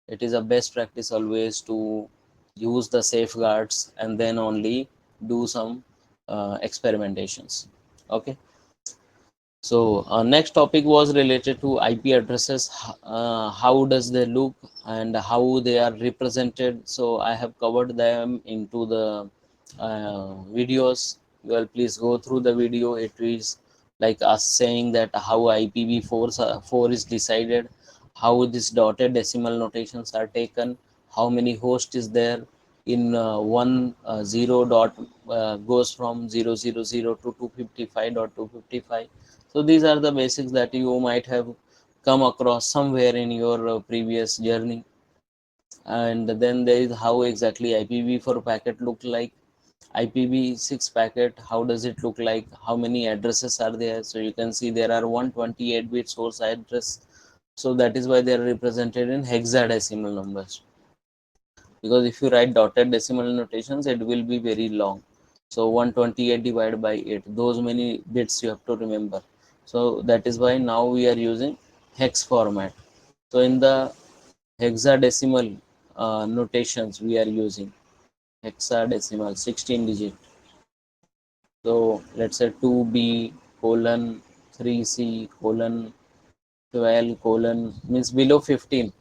it is a best practice always to use the safeguards and then only do some experimentations. Okay. So next topic was related to IP addresses. How does they look and how they are represented? So I have covered them into the videos. Well, please go through the video. It is like us saying that how IPv4 4 is decided, how these dotted decimal notations are taken, how many hosts is there in one zero dot goes from 000 to 255.255. So these are the basics that you might have come across somewhere in your previous journey. And then there is how exactly IPv4 packet look like, IPv6 packet, how does it look like, how many addresses are there. So you can see there are 128-bit source address. So that is why they are represented in hexadecimal numbers, because if you write dotted decimal notations it will be very long. So 128 divided by 8, those many bits you have to remember. So that is why now we are using hex format. So in the hexadecimal notations we are using hexadecimal 16 digit. So let's say 2b colon 3c colon 12 colon means below 15.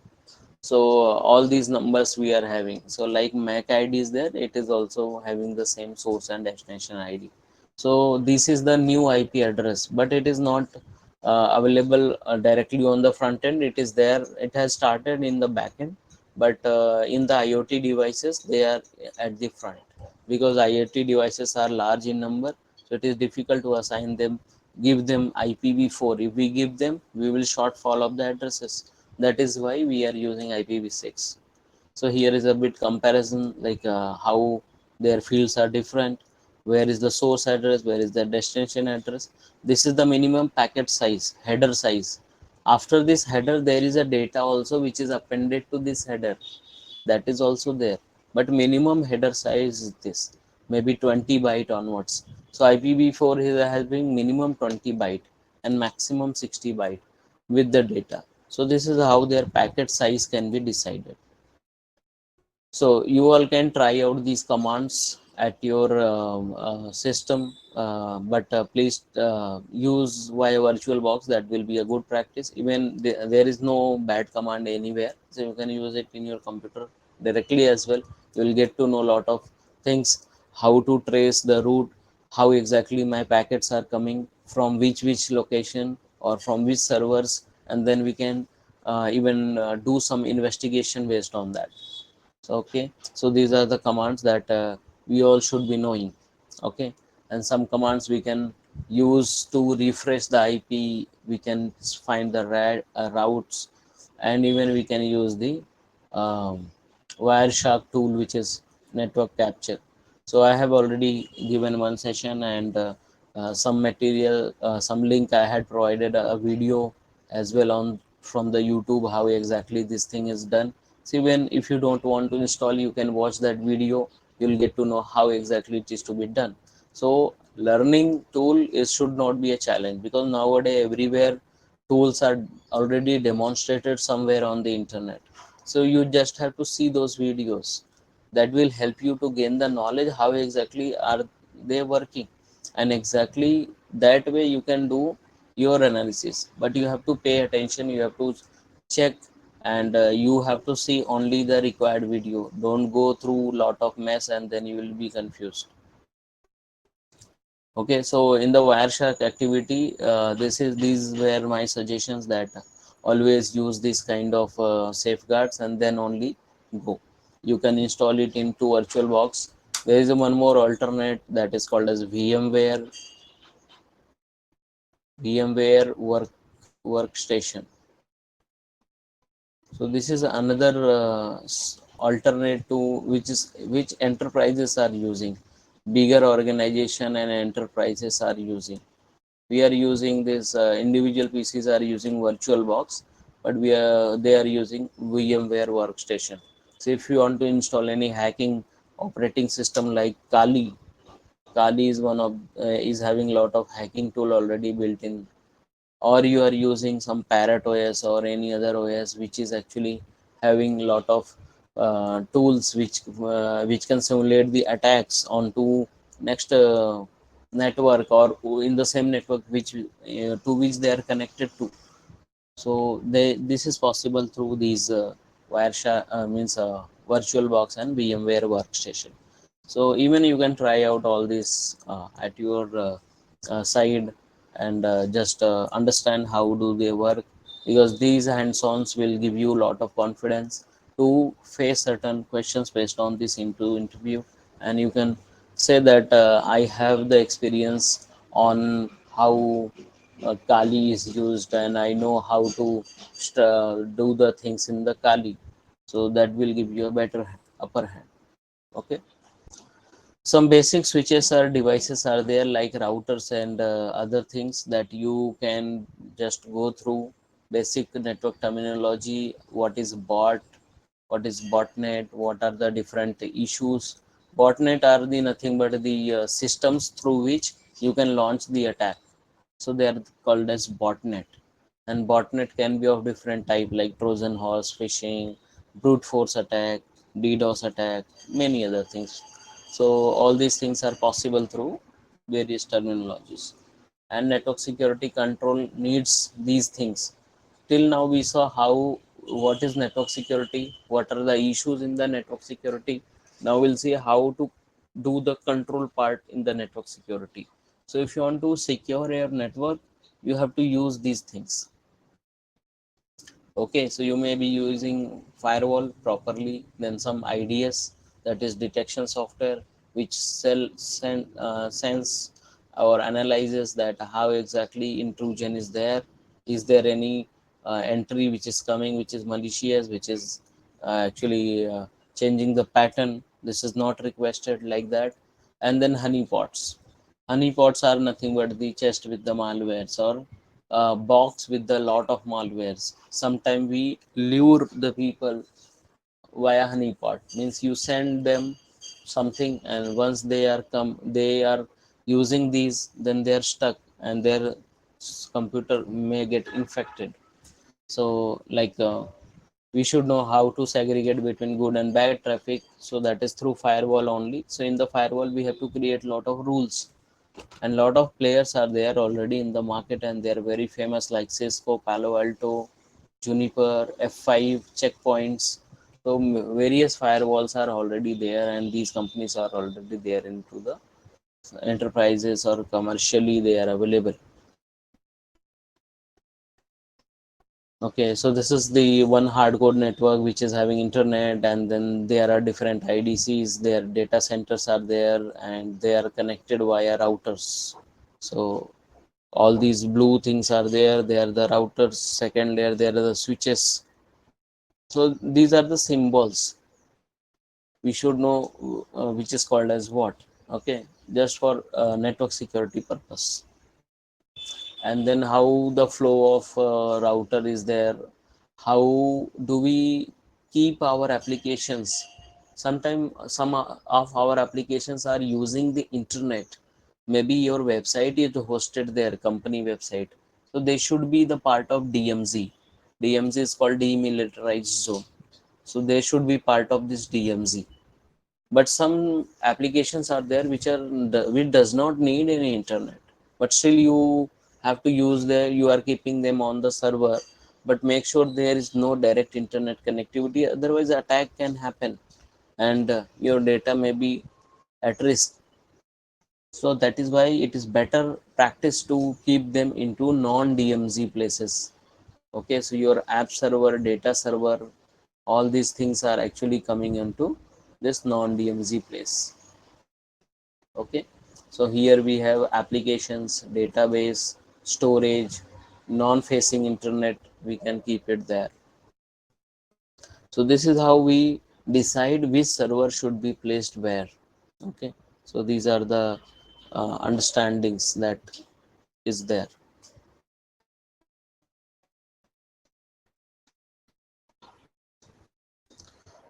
So all these numbers we are having. So like MAC ID is there, it is also having the same source and destination ID. So this is the new IP address, but it is not available directly on the front end. It is there, it has started in the back end, but in the IoT devices they are at the front, because IoT devices are large in number. So it is difficult to assign them, give them IPv4. If we give them, we will shortfall of the addresses. That is why we are using IPv6. So here is a bit comparison, like how their fields are different. Where is the source address, where is the destination address. This is the minimum packet size, header size. After this header there is a data also which is appended to this header, that is also there, but minimum header size is this, maybe 20 byte onwards. So IPv4 is having minimum 20 byte and maximum 60 byte with the data. So this is how their packet size can be decided. So you all can try out these commands at your system, but please use via virtualbox. That will be a good practice. Even there is no bad command anywhere, so you can use it in your computer directly as well. You will get to know a lot of things, how to trace the route, how exactly my packets are coming from which location or from which servers, and then we can even do some investigation based on that. So, okay, so these are the commands that we all should be knowing. Okay, and some commands we can use to refresh the IP. We can find the routes, and even we can use the um, wireshark tool, which is network capture. So I have already given one session, and some material, some link I had provided a video as well on from the YouTube, how exactly this thing is done. So even if you don't want to install, you can watch that video. You'll get to know how exactly it is to be done. So learning tool is should not be a challenge, because nowadays everywhere tools are already demonstrated somewhere on the internet. So you just have to see those videos. That will help you to gain the knowledge how exactly are they working, and exactly that way you can do your analysis. But you have to pay attention, you have to check, and you have to see only the required video. Don't go through lot of mess and then you will be confused. Okay, so in the wireshark activity, these were my suggestions, that always use this kind of safeguards and then only go. You can install it into virtualbox. There is one more alternate that is called as vmware workstation. So this is another alternate to which enterprises are using, bigger organization and enterprises are using. We are using this, individual PCs are using VirtualBox, but they are using VMware Workstation. So if you want to install any hacking operating system like Kali is one of is having a lot of hacking tool already built in, or you are using some parrot OS or any other OS which is actually having a lot of tools which can simulate the attacks onto next network, or in the same network which to which they are connected to. So this is possible through these wireshark means VirtualBox and VMware Workstation. So even you can try out all this at your side, and just understand how do they work, because these hands-ons will give you a lot of confidence to face certain questions based on this interview. And you can say that I have the experience on how Kali is used, and I know how to do the things in the Kali. So that will give you a better upper hand. Okay, some basic switches or devices are there, like routers and other things that you can just go through. Basic network terminology: what is bot, what is botnet, what are the different issues. Botnet are the nothing but the systems through which you can launch the attack. So they are called as botnet. And botnet can be of different type, like Trojan horse, phishing, brute force attack, DDoS attack, many other things. So all these things are possible through various terminologies. And network security control needs these things. Till now we saw how what is network security, what are the issues in the network security. Now we'll see how to do the control part in the network security. So if you want to secure your network, you have to use these things. Okay, so you may be using firewall properly, then some IDS, that is detection software, which sends or analyzes that how exactly intrusion is there. Is there any entry which is coming, which is malicious, which is actually changing the pattern? This is not requested, like that. And then honeypots. Honeypots are nothing but the chest with the malwares, or box with a lot of malwares. Sometimes we lure the people via honeypot. Means you send them something, and once they are using these, then they are stuck, and their computer may get infected. So like We should know how to segregate between good and bad traffic, so that is through firewall only. So in the firewall we have to create a lot of rules, and lot of players are there already in the market, and they are very famous, like Cisco, Palo Alto, Juniper, F5, checkpoints. So various firewalls are already there, and these companies are already there into the enterprises, or commercially they are available. Okay, so this is the one hardcore network which is having internet, and then there are different IDCs, their data centers are there, and they are connected via routers. So all these blue things are there, they are the routers. Second layer, there are the switches. So these are the symbols. We should know which is called as what. Okay, just for network security purpose. And then how the flow of router is there, how do we keep our applications. Sometimes some of our applications are using the internet, maybe your website is hosted there, company website, so they should be the part of DMZ. DMZ is called demilitarized zone, so they should be part of this DMZ. But some applications are there which does not need any internet, but still you have to use you are keeping them on the server, but make sure there is no direct internet connectivity, otherwise attack can happen, and your data may be at risk. So that is why it is better practice to keep them into non DMZ places. Okay, so your app server, data server, all these things are actually coming into this non DMZ place. Okay, so here we have applications, database, storage, non-facing internet, we can keep it there. So this is how we decide which server should be placed where. Okay, so these are the understandings that is there.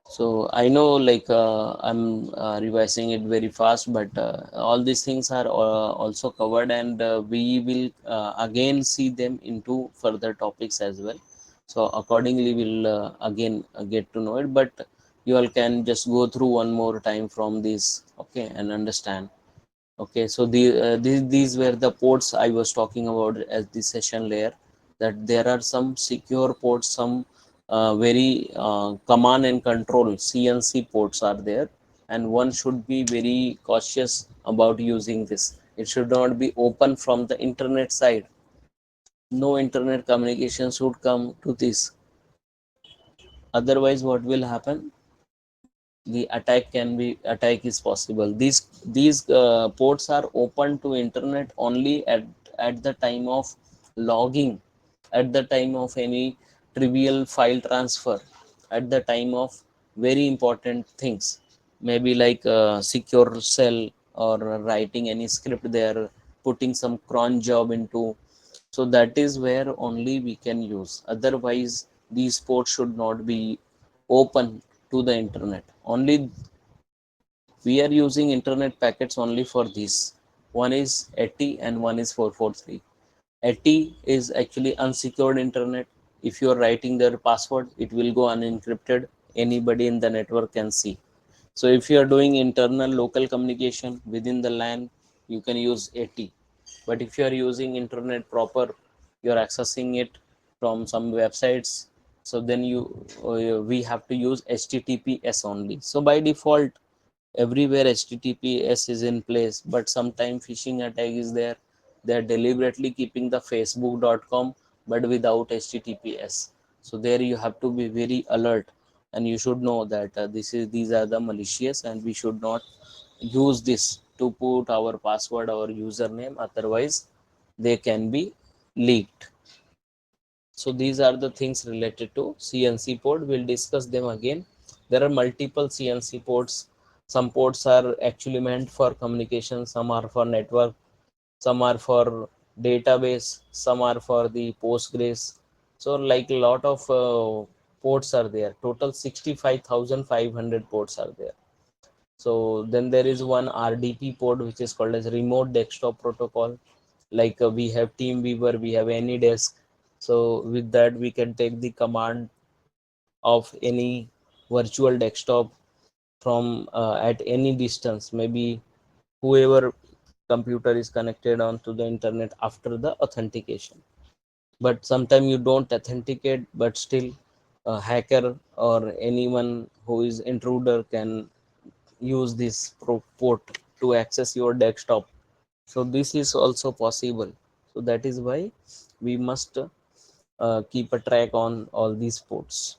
So I know, like, I'm revising it very fast, but all these things are also covered, and we will again see them into further topics as well. So accordingly we'll again get to know it, but you all can just go through one more time from this, okay, and understand. Okay, so these were the ports I was talking about as the session layer, that there are some secure ports, some very command and control CNC ports are there, and one should be very cautious about using this. It should not be open from the internet side. No internet communication should come to this. Otherwise, what will happen? The attack is possible. These ports are open to internet only at the time of logging, at the time of any trivial file transfer, at the time of very important things, maybe like secure cell, or writing any script there, putting some cron job into. So that is where only we can use. Otherwise these ports should not be open to the internet. Only we are using internet packets only for this. One is 80 and one is 443. 80 is actually unsecured internet. If you are writing their password, it will go unencrypted, anybody in the network can see. So if you are doing internal local communication within the LAN, you can use 80. But if you are using internet proper, you are accessing it from some websites, so then we have to use HTTPS only. So by default everywhere HTTPS is in place, but sometimes phishing attack is there. They are deliberately keeping the facebook.com but without HTTPS. So there you have to be very alert, and you should know that these are the malicious, and we should not use this to put our password or username, otherwise they can be leaked. So these are the things related to CNC port. We'll discuss them again. There are multiple CNC ports. Some ports are actually meant for communication, some are for network, some are for database, some are for the Postgres. So like a lot of ports are there. Total 65,500 ports are there. So then there is one RDP port which is called as remote desktop protocol. Like we have Teamweaver, we have AnyDesk. So with that we can take the command of any virtual desktop from at any distance, maybe whoever computer is connected onto the internet after the authentication. But sometimes you don't authenticate, but still a hacker or anyone who is intruder can use this port to access your desktop. So this is also possible. So that is why we must keep a track on all these ports.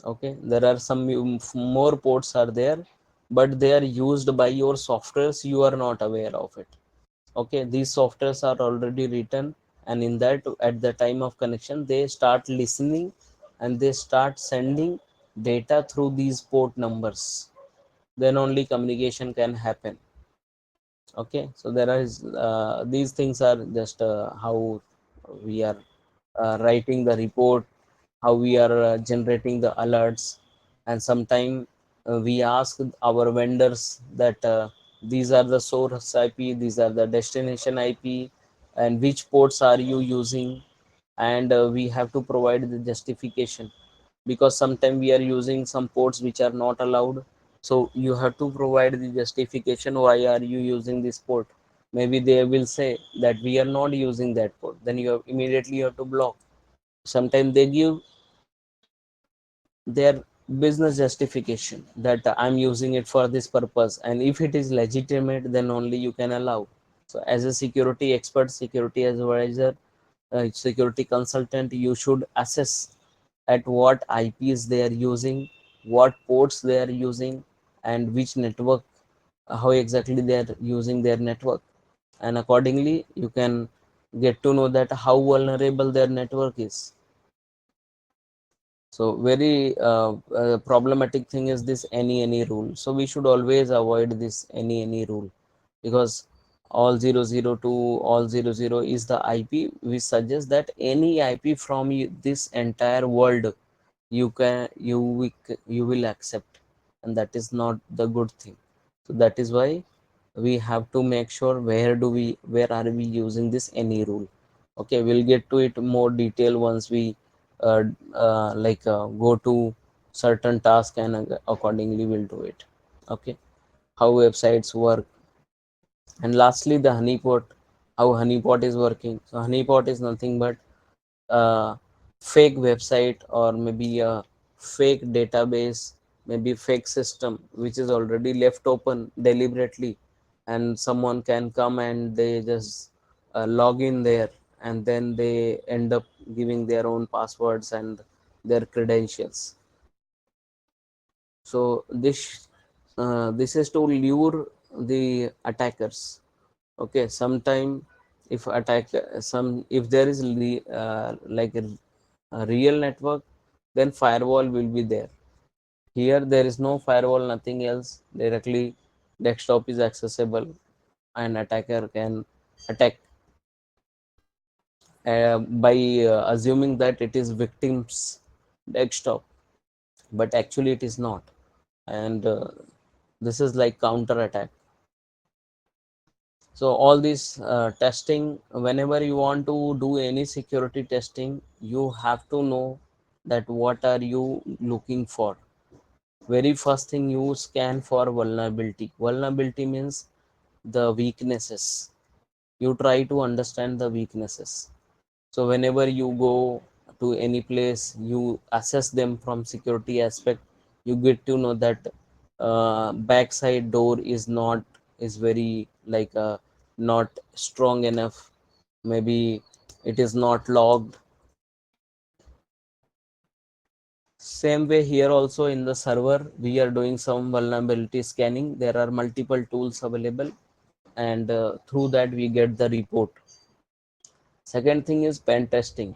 Okay, there are some more ports are there, but they are used by your softwares, you are not aware of it. Okay, these softwares are already written, and in that, at the time of connection, they start listening and they start sending data through these port numbers. Then only communication can happen. Okay, so there is these things are just how we are writing the report, how we are generating the alerts. And sometime we ask our vendors that these are the source IP, these are the destination IP, and which ports are you using. And we have to provide the justification, because sometimes we are using some ports which are not allowed. So you have to provide the justification, why are you using this port. Maybe they will say that we are not using that port, then you have immediately you have to block. Sometimes they give their business justification that I'm using it for this purpose, and if it is legitimate, then only you can allow. So as a security expert, security advisor, security consultant, you should assess at what IPs they are using, what ports they are using, and which network, how exactly they are using their network. And accordingly you can get to know that how vulnerable their network is. So very problematic thing is this any rule. So we should always avoid this any rule, because all 002 all 00 is the IP. We suggest that any IP from this entire world you will accept, and that is not the good thing. So that is why we have to make sure where are we using this any rule. Okay, we'll get to it more detail once we go to certain task, and accordingly we'll do it. Okay, how websites work. And lastly, the honeypot, how honeypot is working. So honeypot is nothing but a fake website, or maybe a fake database, maybe fake system which is already left open deliberately, and someone can come and they just log in there, and then they end up giving their own passwords and their credentials. So this is to lure the attackers. Okay, sometime if attack some if there is a real network, then firewall will be there. Here there is no firewall, nothing else, directly desktop is accessible, and attacker can attack by assuming that it is victim's desktop, but actually it is not. And this is like counter attack. So all this testing, whenever you want to do any security testing, you have to know that what are you looking for. Very first thing, you scan for vulnerability. Vulnerability means the weaknesses. You try to understand the weaknesses. So whenever you go to any place, you assess them from security aspect. You get to know that backside door is very not strong enough. Maybe it is not logged. Same way here also, in the server we are doing some vulnerability scanning. There are multiple tools available, and through that we get the report. Second thing is pen testing.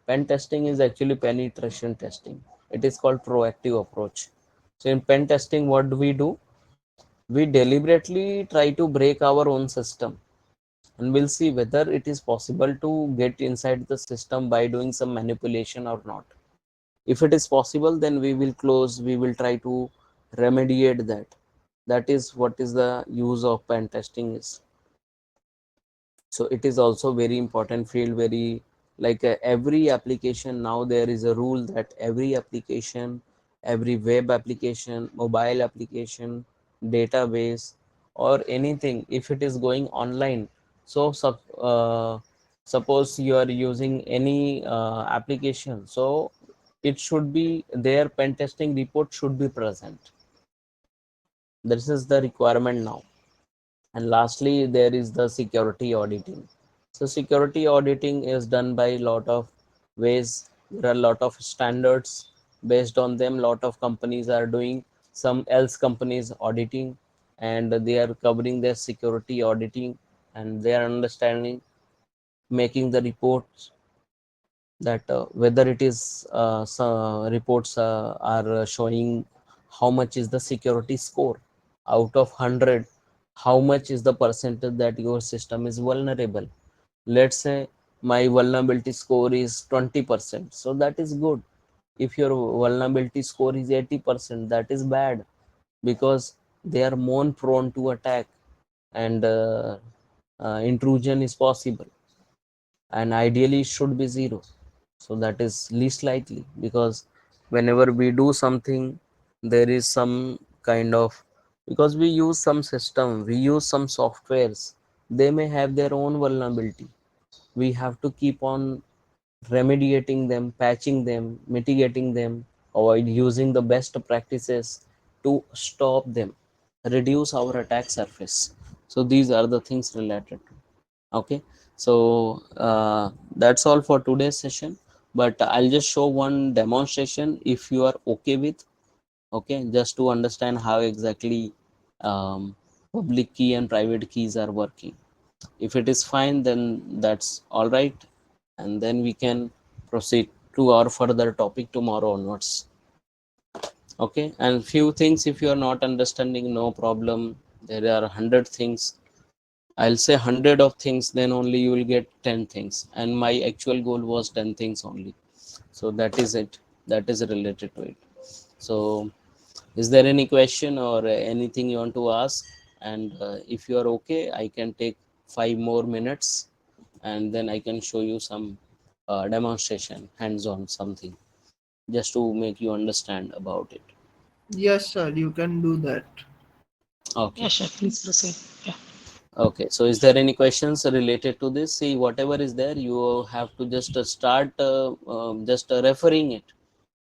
Pen testing is actually penetration testing. It is called proactive approach. So in pen testing, what do? We deliberately try to break our own system, and we'll see whether it is possible to get inside the system by doing some manipulation or not. If it is possible, then we will close, we will try to remediate that. That is what is the use of pen testing is. So it is also very important field, very like every application now, there is a rule that every application, every web application, mobile application, database, or anything, if it is going online, so suppose you are using any application, so it should be their pen testing report should be present. This is the requirement now. And lastly, there is the security auditing. So security auditing is done by a lot of ways. There are a lot of standards. Based on them, lot of companies are doing, some else companies auditing, and they are covering their security auditing, and they are understanding, making the reports, that whether it is some reports are showing how much is the security score out of 100, how much is the percentage that your system is vulnerable. Let's say my vulnerability score is 20%, so that is good. If your vulnerability score is 80%, that is bad, because they are more prone to attack, and intrusion is possible, and ideally it should be zero. So that is least likely, because whenever we do something, there is some kind of, because we use some system, we use some softwares, they may have their own vulnerability. We have to keep on remediating them, patching them, mitigating them, avoid using the best practices to stop them, reduce our attack surface. So these are the things related to. Okay, so that's all for today's session, but I'll just show one demonstration if you are okay with. Okay, just to understand how exactly public key and private keys are working. If it is fine, then that's all right, and then we can proceed to our further topic tomorrow onwards. Okay, and few things, if you are not understanding, no problem, there are 100 things. I'll say 100 of things, then only you will get 10 things. And my actual goal was 10 things only. So that is it. That is related to it. So, is there any question or anything you want to ask? And if you are okay, I can take 5 more minutes, and then I can show you some demonstration, hands on something, just to make you understand about it. Yes, sir, you can do that. Okay. Yeah, sure. Please proceed. Yeah. Okay, so is there any questions related to this? See, whatever is there, you have to just start just referring it.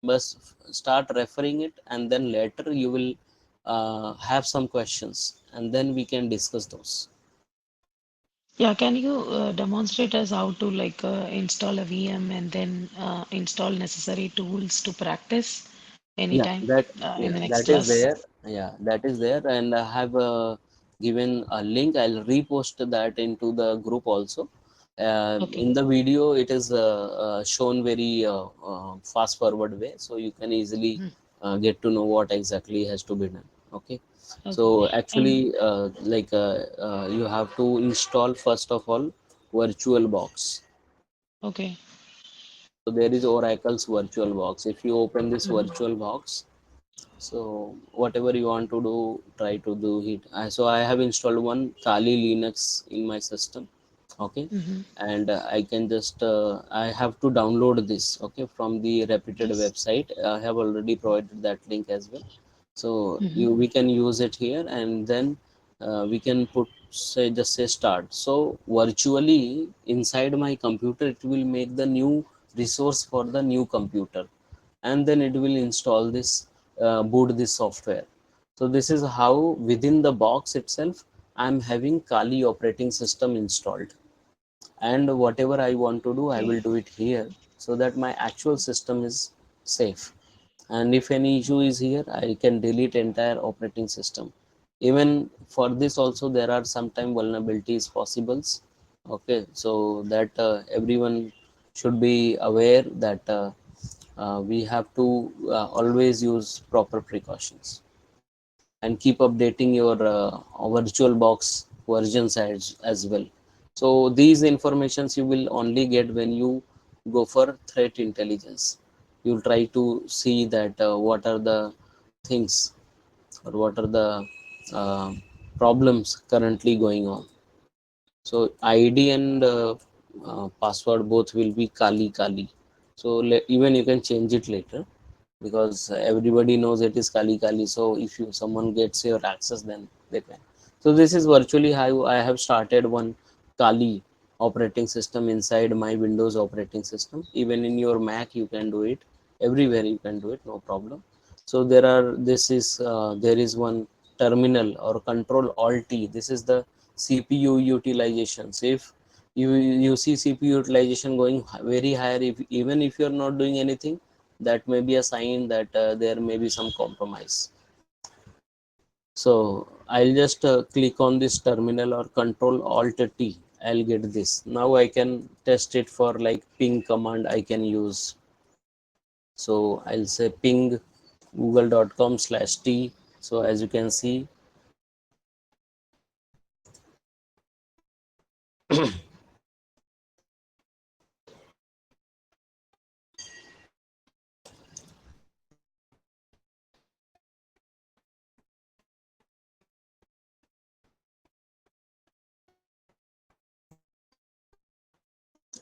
But start referring it, and then later you will have some questions, and then we can discuss those. Yeah, can you demonstrate us how to like install a VM and then install necessary tools to practice Yeah, anytime that in yeah, the next that is class? there. Yeah, that is there, and I have given a link. I'll repost that into the group also. Okay. In the video, it is shown very fast forward way, so you can easily Mhm. get to know what exactly has to be done. Okay, Okay. so And actually, you have to install first of all VirtualBox. okay. So there is Oracle's VirtualBox. If you open this Mhm. VirtualBox, so whatever you want to do, try to do it. So I have installed one Kali Linux in my system. Okay, Mm-hmm. and I can just I have to download this. Okay, from the reputed Yes. website. I have already provided that link as well. So Mm-hmm. you we can use it here, and then we can put, say, just say start. So virtually inside my computer, it will make the new resource for the new computer, and then it will install this, boot this software. So this is how within the box itself I'm having Kali operating system installed, and whatever I want to do, I Okay. will do it here, so that my actual system is safe. And if any issue is here, I can delete entire operating system. Even for this also, there are sometime vulnerabilities possibles. Okay, so that everyone should be aware that we have to always use proper precautions, and keep updating your VirtualBox versions as well. So these informations you will only get when you go for threat intelligence. You'll try to see that what are the things, or what are the uh, problems currently going on. So ID and password both will be Kali Kali. So even you can change it later, because everybody knows it is Kali Kali. So if you someone gets your access, then they can. So this is virtually how I have started one Kali operating system inside my Windows operating system. Even in your Mac, you can do it. Everywhere you can do it, no problem. So there is one terminal or control alt T. This is the CPU utilization. So if you see CPU utilization going very higher, if even if you are not doing anything, that may be a sign that there may be some compromise. So I'll just click on this terminal or control alt T. I'll get this. Now I can test it for like ping command I can use. So I'll say ping google.com/t. So as you can see,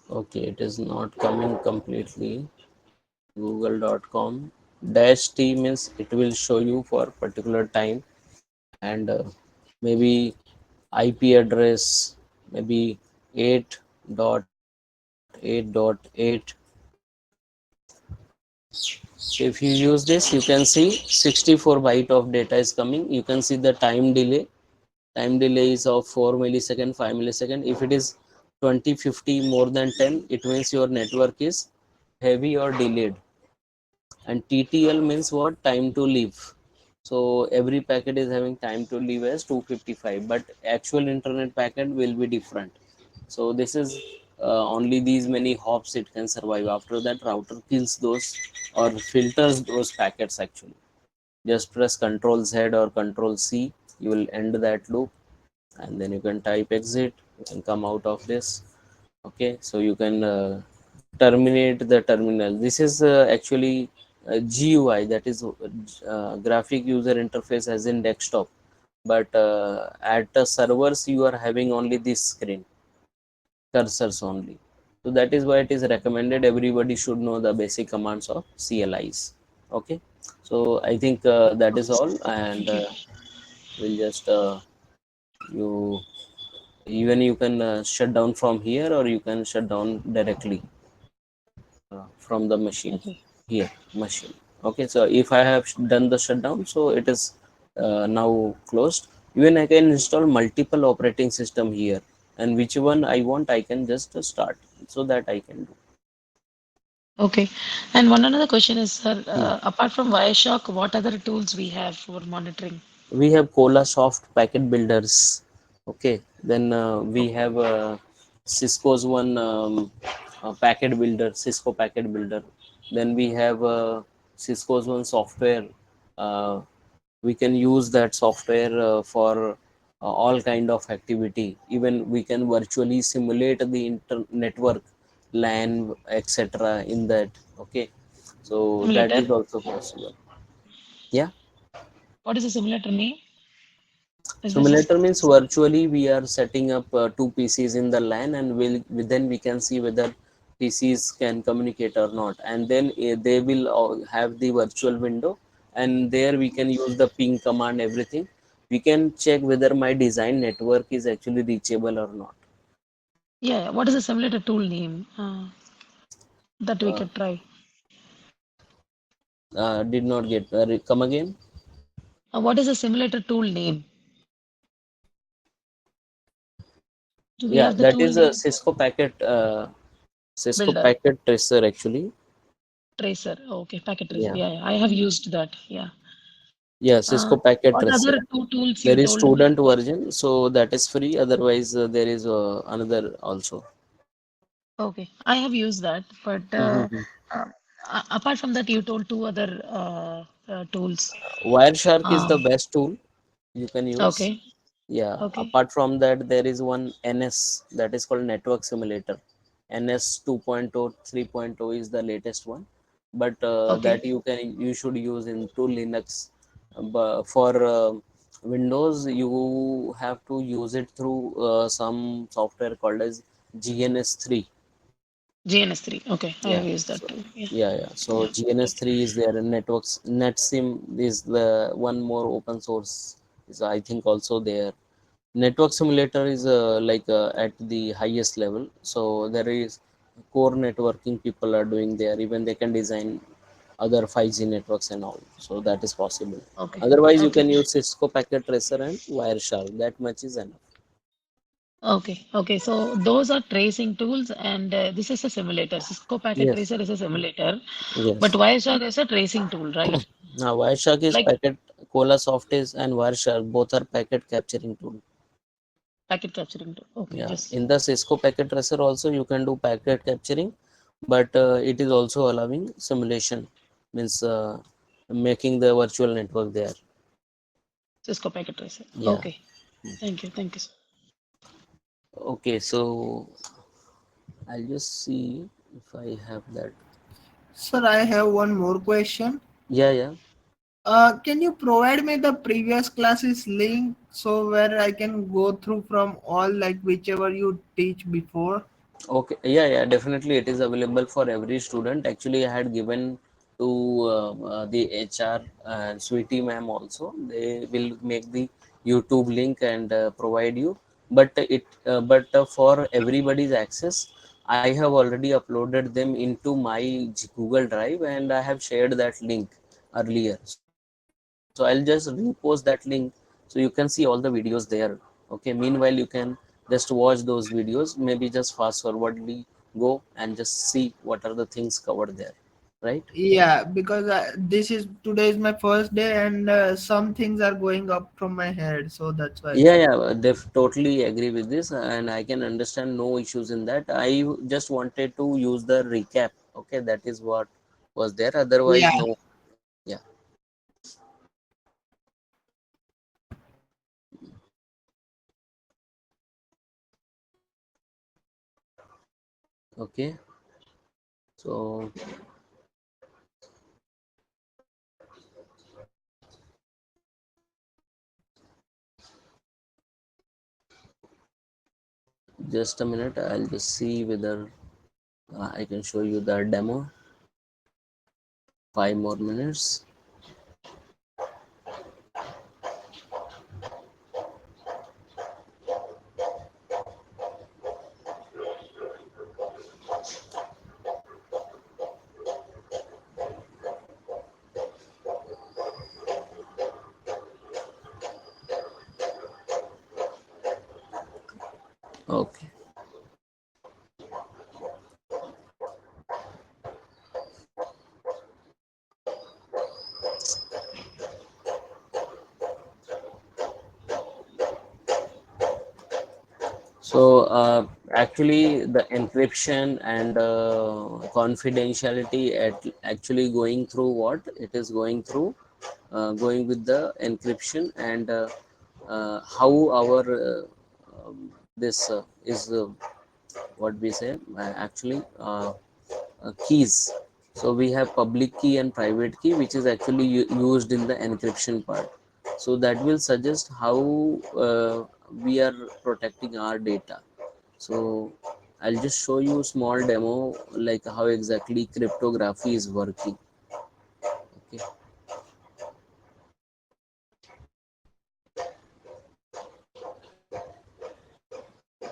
okay, it is not coming completely. Google.com dash t means it will show you for particular time, and maybe IP address maybe 8.8.8. So if you use this, you can see 64 byte of data is coming. You can see the time delay. Time delay is of 4 millisecond, 5 millisecond. If it is 20, 50 more than 10, it means your network is heavy or delayed. And TTL means what? Time to leave. So every packet is having time to leave as 255, but actual internet packet will be different. So this is only these many hops it can survive. After that, router kills those or filters those packets actually. Just press Control Z or Control C, you will end that loop, and then you can type exit. You can come out of this. Okay, so you can terminate the terminal. This is actually GUI, that is graphic user interface as in desktop, but at the servers you are having only this screen, cursors only. So that is why it is recommended everybody should know the basic commands of CLIs. Okay, so I think that is all, and Thank you. we'll just you even you can shut down from here, or you can shut down directly from the machine Okay. here machine. Okay, so if I have done the shutdown, so it is now closed. Even I can install multiple operating system here, and which one I want I can just start, so that I can do. Okay. And one another question is, sir, Hmm. apart from Wireshark, what other tools we have for monitoring? We have Cola soft packet builders. Okay, then we Okay. have Cisco's one packet builder, Cisco packet builder. Then we have Cisco's one software. uh, we can use that software for all kind of activity. Even we can virtually simulate the network, LAN, etc. in that. Okay, so that Simulator? is also possible. Yeah. What is the simulator name? Is this Simulator means virtually we are setting up two PCs in the LAN, and then we can see whether PCs can communicate or not. And then they will have the virtual window, and there we can use the ping command, everything. We can check whether my design network is actually reachable or not. yeah, what is the simulator tool name that we Uh, could try? did not get come again. What is the simulator tool name? Do we Yeah, have the that tool is a name? Cisco Builder, packet tracer actually. tracer. Okay, packet tracer. Yeah, Yeah, yeah, I have used that. Yeah. yeah, Cisco packet What tracer. other two tools you There is told me? student version, so that is free. Otherwise, there is another also. Okay, I have used that, but Mhm. apart from that, you told two other tools. Wireshark is the Um, best tool you can use. okay, Yeah. okay, Apart from that, there is one NS, that is called Network Simulator. NS 2.0, 3.0 is the latest one, but okay. that you should use into Linux. But for Windows, you have to use it through some software called as GNS3. GNS3. Okay, I have Yeah. used that So too. Yeah, yeah. So yeah. Okay. GNS3 is there, and networks NetSim is the one more open source. Is I think also there. Network simulator is at the highest level. So there is core networking people are doing there. Even they can design other 5G networks and all. So that is possible. Okay. Otherwise, you Okay. can use Cisco Packet Tracer and Wireshark. That much is enough. Okay. Okay. So those are tracing tools, and this is a simulator. Cisco Packet Yes. Tracer is a simulator, but Yes. Wireshark is a tracing tool, right? Now Wireshark is Like packet. Cola Soft is and Wireshark both are packet capturing tool. packet capturing tool. Okay. Yeah, Just in the Cisco Packet Tracer also you can do packet capturing, but it is also allowing simulation, means making the virtual network there. Cisco Packet Tracer. Yeah. Okay. Thank you. Thank you, sir. Okay, so I'll just see if I have that. Sir, I have one more question. Yeah, yeah. Can you provide me the previous classes link so where I can go through from all like whichever you teach before? Okay, yeah, yeah, definitely it is available for every student. Actually, I had given to the HR Sweetie ma'am also. They will make the YouTube link and provide you. But for everybody's access, I have already uploaded them into my Google Drive, and I have shared that link earlier. So I'll just repost that link so you can see all the videos there. Okay. Meanwhile, you can just watch those videos, maybe just fast forwardly go and just see what are the things covered there, right? Yeah, because this is today is my first day and some things are going up from my head, so that's why. Yeah, yeah, totally agree with this, and I can understand, no issues in that. I just wanted to use the recap. Okay, that is what was there. Otherwise, Yeah. no. Yeah. Okay. So just a minute. I'll just see whether I can show you the demo. 5 more minutes. Okay. So actually, the encryption and confidentiality actually going through what it is going through, going with the encryption and how our this is what we say actually keys. So we have public key and private key, which is actually used in the encryption part. So that will suggest how we are protecting our data. So I'll just show you a small demo like how exactly cryptography is working. Okay.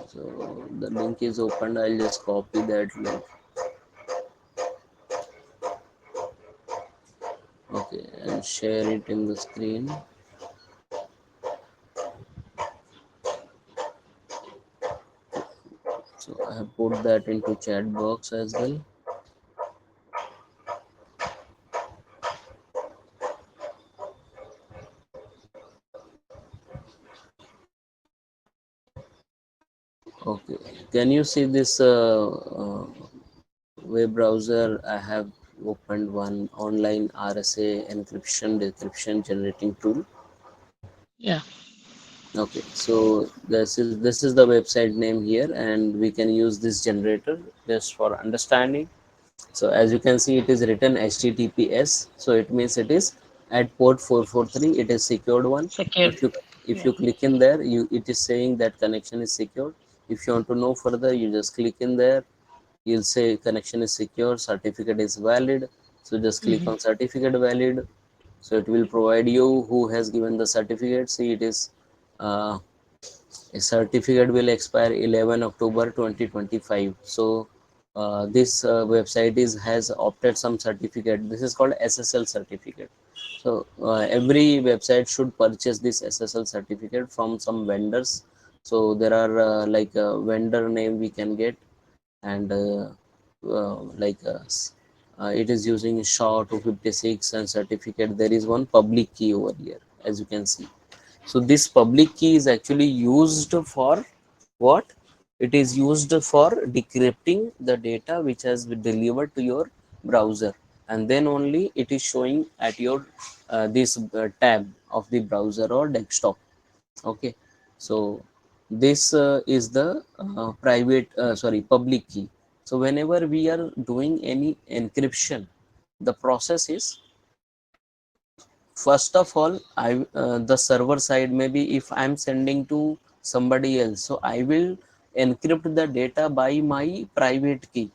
So the link is opened. I'll just copy that link. Okay, and share it in the screen. So I have put that into chat box as well. Okay, can you see this web browser? I have opened one online RSA encryption decryption generating tool. Yeah. Okay, so this is the website name here, and we can use this generator just for understanding. So as you can see, it is written HTTPS. So it means it is at port 443. It is secured one. Secure. If you Yeah. click in there, it is saying that connection is secured. If you want to know further, you just click in there. You'll say connection is secure, certificate is valid. So just click Mhm. on certificate valid. So it will provide you who has given the certificate. See, it is uh, a certificate will expire 11 October 2025. So this website is has opted some certificate. This is called SSL certificate. So every website should purchase this SSL certificate from some vendors. So there are like a vendor name we can get, and like it is using SHA-256 and certificate. There is one public key over here, as you can see. So this public key is actually used for what? It is used for decrypting the data which has been delivered to your browser, and then only it is showing at your this tab of the browser or desktop. Okay, so this is the public key. So whenever we are doing any encryption, the process is, first of all, the server side, maybe if I'm sending to somebody else, so I will encrypt the data by my private key.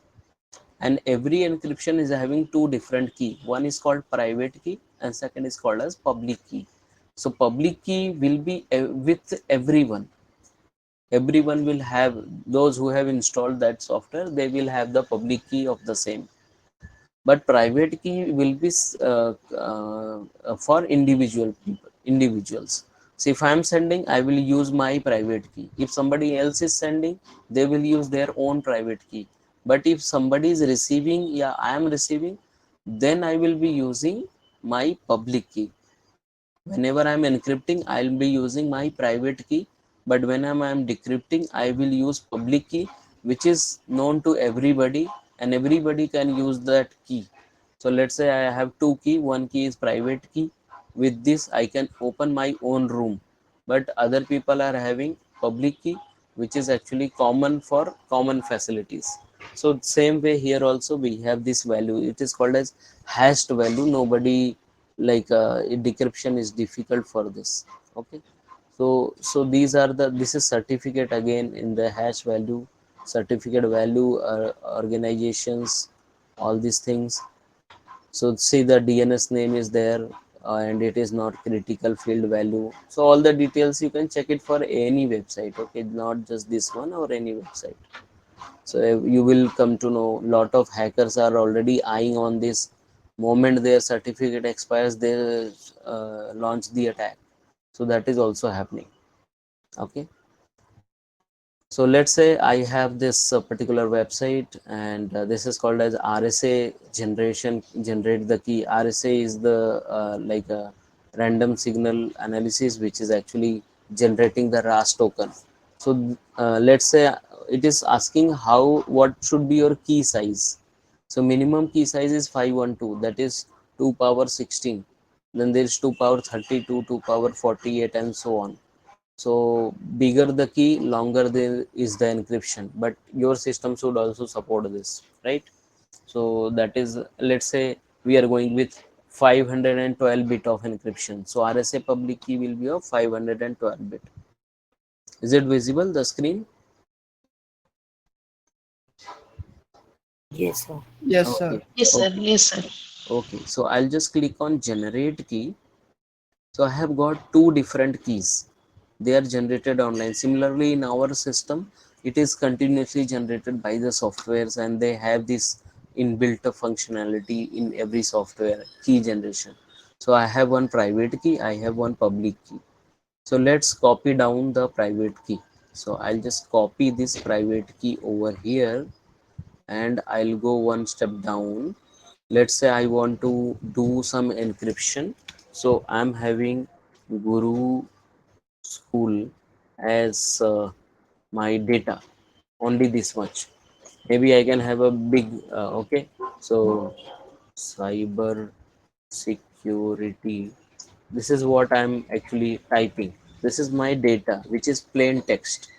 And every encryption is having two different key. One is called private key and second is called as public key. So public key will be with everyone. Everyone will have, those who have installed that software, they will have the public key of the same. But private key will be for individuals. So if I am sending, I will use my private key. If somebody else is sending, they will use their own private key. But if somebody is receiving, yeah, I am receiving, then I will be using my public key. Whenever I'm encrypting, I'll be using my private key, but when I'm decrypting, I will use public key, which is known to everybody, and everybody can use that key. So let's say I have two key. One key is private key. With this I can open my own room, but other people are having public key, which is actually common for common facilities. So same way here also we have this value. It is called as hashed value. Nobody, like decryption is difficult for this. Okay, so these are the, this is certificate again in the hash value, certificate value, organizations, all these things. So see, the DNS name is there, and it is not critical field value. So all the details you can check it for any website. Okay, not just this one or any website. So you will come to know lot of hackers are already eyeing on this. Moment their certificate expires, they launch the attack. So that is also happening. Okay, so let's say I have this particular website, and this is called as RSA generation, generate the key. RSA is the like a random signal analysis, which is actually generating the RAS token. So let's say it is asking how, what should be your key size. So minimum key size is 512, that is 2 power 16. Then there is 2 power 32, 2 power 48, and so on. So bigger the key, longer the is the encryption, but your system should also support this, right? So that is, let's say we are going with 512 bit of encryption. So RSA public key will be of 512 bit. Is it visible the screen? Yes, sir. Yes, Okay, sir. Yes, sir. okay, Yes, sir. okay. So I'll just click on generate key. So I have got two different keys. They are generated online. Similarly, in our system, it is continuously generated by the softwares, and they have this inbuilt functionality in every software, key generation. So I have one private key, I have one public key. So let's copy down the private key. So I'll just copy this private key over here, and I'll go one step down. Let's say I want to do some encryption. So I'm having Guru School as my data, only this much. Maybe I can have a big, okay. So cyber security, this is what I'm actually typing. This is my data, which is plain text,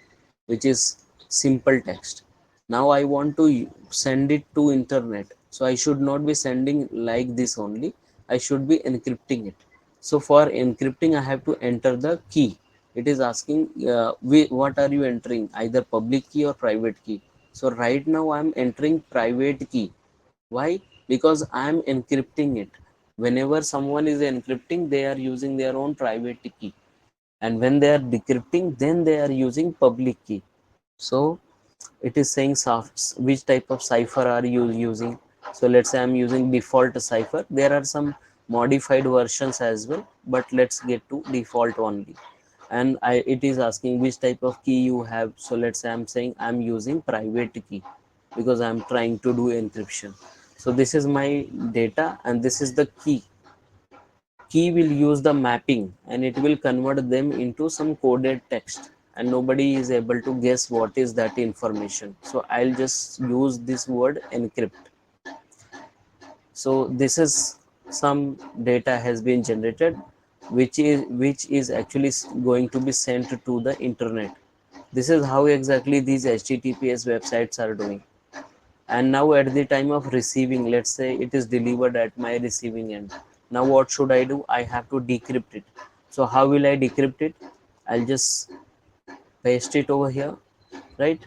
which is simple text. Now I want to send it to internet, so I should not be sending like this only. I should be encrypting it. So for encrypting, I have to enter the key. it is asking what are you entering, either public key or private key. So right now I'm entering private key. Why? Because I'm encrypting it. Whenever someone is encrypting, they are using their own private key, and when they are decrypting, then they are using public key. So it is saying which type of cipher are you using. So let's say I'm using default cipher. There are some modified versions as well, but let's get to default only. And it is asking which type of key you have. So let's say I'm saying I'm using private key because I'm trying to do encryption. So this is my data, and this is the key. Key will use the mapping, and it will convert them into some coded text, and nobody is able to guess what is that information. So I'll just use this word encrypt. So this is some data has been generated, which is actually going to be sent to the internet. This is how exactly these https websites are doing. And now at the time of receiving, let's say it is delivered at my receiving end. Now what should I do? I have to decrypt it. So how will I decrypt it? I'll just paste it over here, right?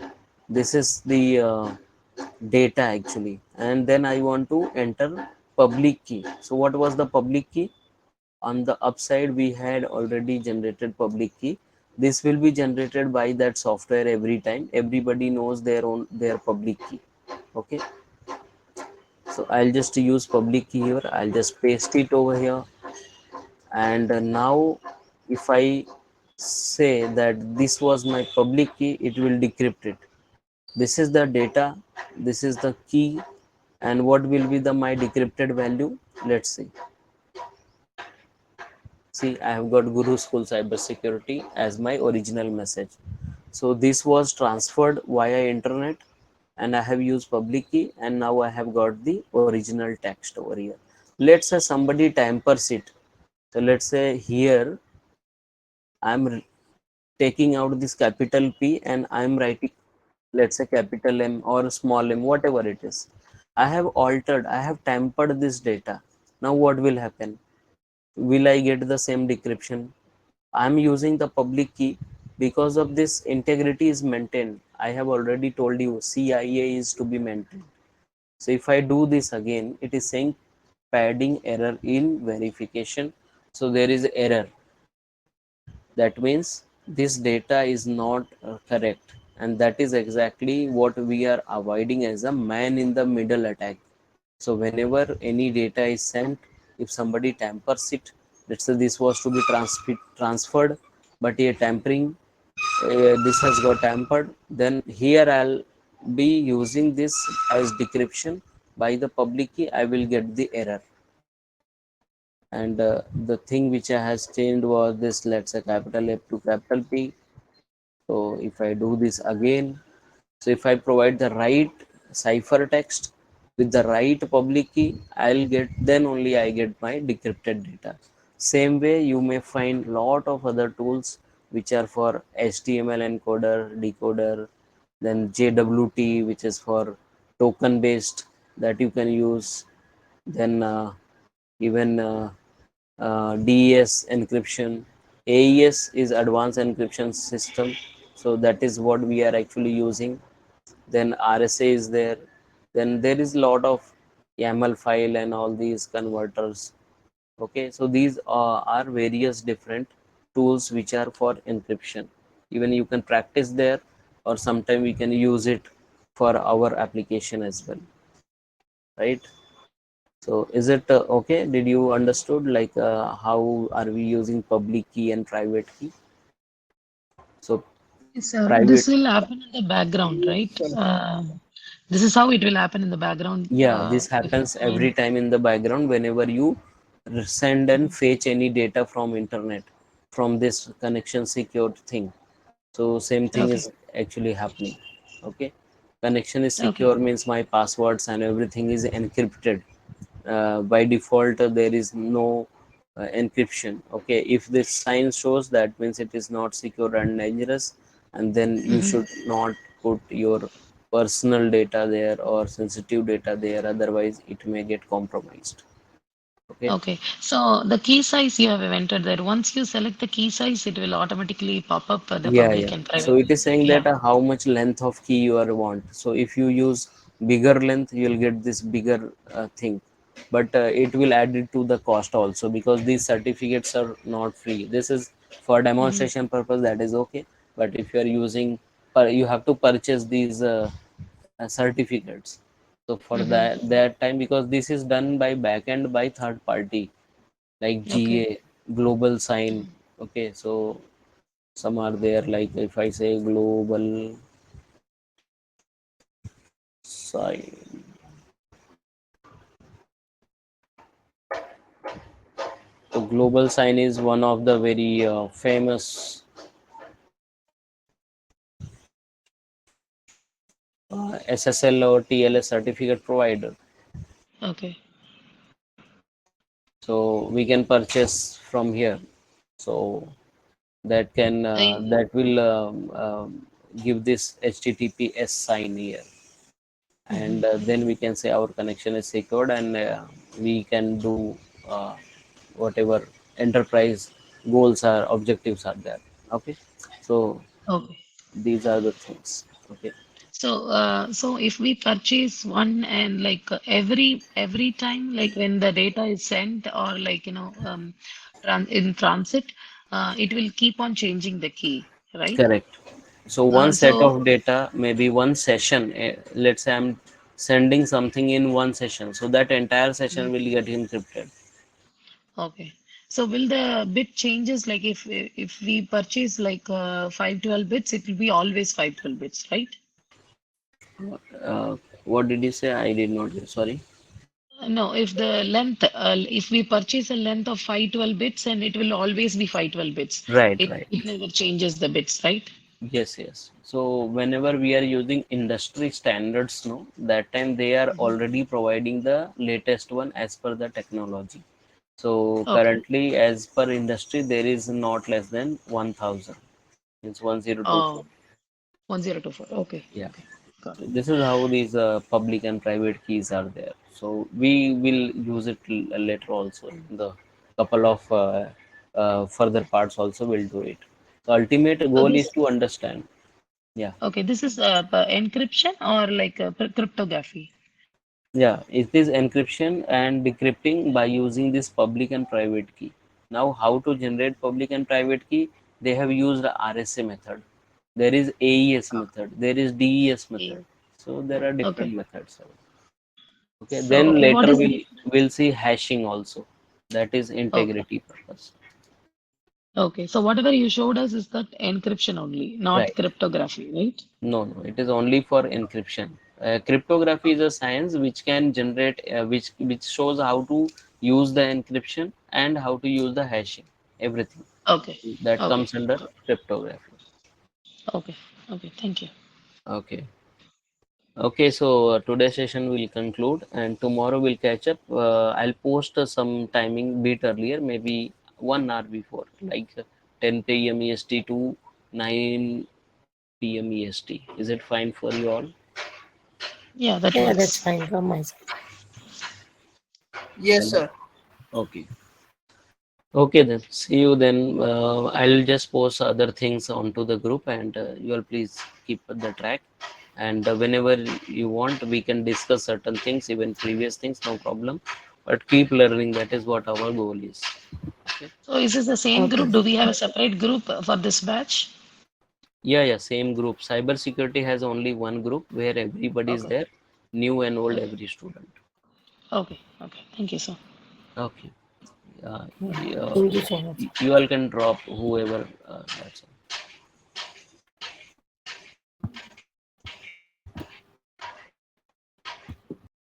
This is the data actually, and then I want to enter public key. So what was the public key? On the upside we had already generated public key. This will be generated by that software every time. Everybody knows their public key. Okay, so I'll just use public key here. I'll just paste it over here. And now if I say that this was my public key, it will decrypt it. This is the data, this is the key. And what will be the my decrypted value? Let's see. I have got Guru School Cybersecurity as my original message. So this was transferred via internet, and I have used public key, and now I have got the original text over here. Let's say somebody tampers it. So let's say here I'm taking out this capital P and I'm writing, let's say, capital M or small m, whatever it is. I have altered, I have tampered this data. Now what will happen? Will I get the same decryption? I'm using the public key. Because of this, integrity is maintained. I have already told you CIA is to be maintained. So if I do this again, it is saying padding error in verification. So there is error. That means this data is not correct, and that is exactly what we are avoiding as a man in the middle attack. So whenever any data is sent, if somebody tampers it, let's say this was to be transferred, but here tampering, this has got tampered, then here I'll be using this as decryption. By the public key I will get the error. And the thing which I has changed was this, let's say capital F to capital P. So if I do this again, so if I provide the right cipher text with the right public key, I'll get, then only I get my decrypted data. Same way you may find lot of other tools which are for HTML encoder, decoder, then JWT, which is for token based, that you can use. Then even DES encryption. AES is advanced encryption system. So that is what we are actually using. Then RSA is there. Then there is a lot of YAML file and all these converters. Okay, so these are various different tools which are for encryption. Even you can practice there, or sometime we can use it for our application as well, right? So is it okay? Did you understood like how are we using public key and private key? So Yes, sir. private, This will happen in the background, right? This is how it will happen in the background. yeah, this If happens every I'm, time in the background whenever you send and fetch any data from internet, from this connection secured thing. So same thing okay, is actually happening. Okay, connection is okay, secure means my passwords and everything is encrypted. By default there is no encryption. Okay, if this sign shows, that means it is not secure and dangerous, and then you hmm, should not put your personal data there or sensitive data there, otherwise it may get compromised. Okay. Okay. So the key size you have entered there. Once you select the key size, it will automatically pop up the Yeah, public yeah. and So private. it is saying Yeah. that how much length of key you are want. So if you use bigger length, you will get this bigger thing. But it will add it to the cost also, because these certificates are not free. This is for Hmm. demonstration purpose, that is okay. But if you are using, you have to purchase these certificates. So for Hmm. that time, because this is done by backend by third party like Okay. GA, Global Sign. Okay, so some are there, like if I say Global Sign. So Global Sign is one of the very famous SSL or TLS certificate provider. Okay. So we can purchase from here. So I, that will give this HTTPS sign here, mhm. and then we can say our connection is secured, and we can do uh, whatever enterprise goals or objectives are there. Okay, so Okay. these are the things. Okay. So if we purchase one and like every time, like when the data is sent or like in transit, it will keep on changing the key, right? Correct. So one set So of data, maybe one session, let's say I'm sending something in one session, so that entire session Mhm. will get encrypted. Okay. So will the bit changes like if we purchase like 512 bits, it will be always 512 bits, right? uh, what did you say? I did not get, sorry. No, if the length, if we purchase a length of 512 bits, and it will always be 512 bits. Right, It right. it never changes the bits, right? Yes, yes. So whenever we are using industry standards, no, that time they are Mhm. already providing the latest one as per the technology. So Okay. currently, as per industry, there is not less than 1000. It's 1024. Oh, 1024. Okay. Yeah. Okay. Got So it. this is how these public and private keys are there. So we will use it later also. In the couple of further parts also will do it. The ultimate So goal is this, to understand. Yeah. okay, this is encryption or like cryptography. Yeah, it is encryption and decrypting by using this public and private key. Now, how to generate public and private key? They have used RSA method. There is AES Oh, method. There is DES yeah. method. So there are different Okay. methods. Okay. So Then okay, what later is we'll see hashing also. That is okay? integrity purpose. Okay. So whatever you showed us is that encryption only, not Right. cryptography, right? No, no, it is only for encryption. Cryptography is a science which can generate, which shows how to use the encryption and how to use the hashing. Everything Okay. that Okay. comes under cryptography. Okay. Okay. Thank you. Okay. Okay, so today's session will conclude, and tomorrow we'll catch up. I'll post some timing bit earlier, maybe 1 hour before, like 10 p.m. EST to 9 p.m. EST. Is it fine for you all? Yeah, that Yeah, that's works. fine from my side. Yes, Hello. sir. Okay. Okay, then. See you then. I'll just post other things onto the group, and you all please keep the track. And whenever you want, we can discuss certain things, even previous things, no problem. But keep learning. That is what our goal is. Okay. So is this the same Okay. group? Do we have a separate group for this batch? Yeah, yeah. Same group. Cybersecurity has only one group where everybody is Okay. there, new and old, Okay. every student. Okay. Okay. Thank you, sir. Okay. Yeah. Yeah, Thank you so much. you all can drop whoever. That's all.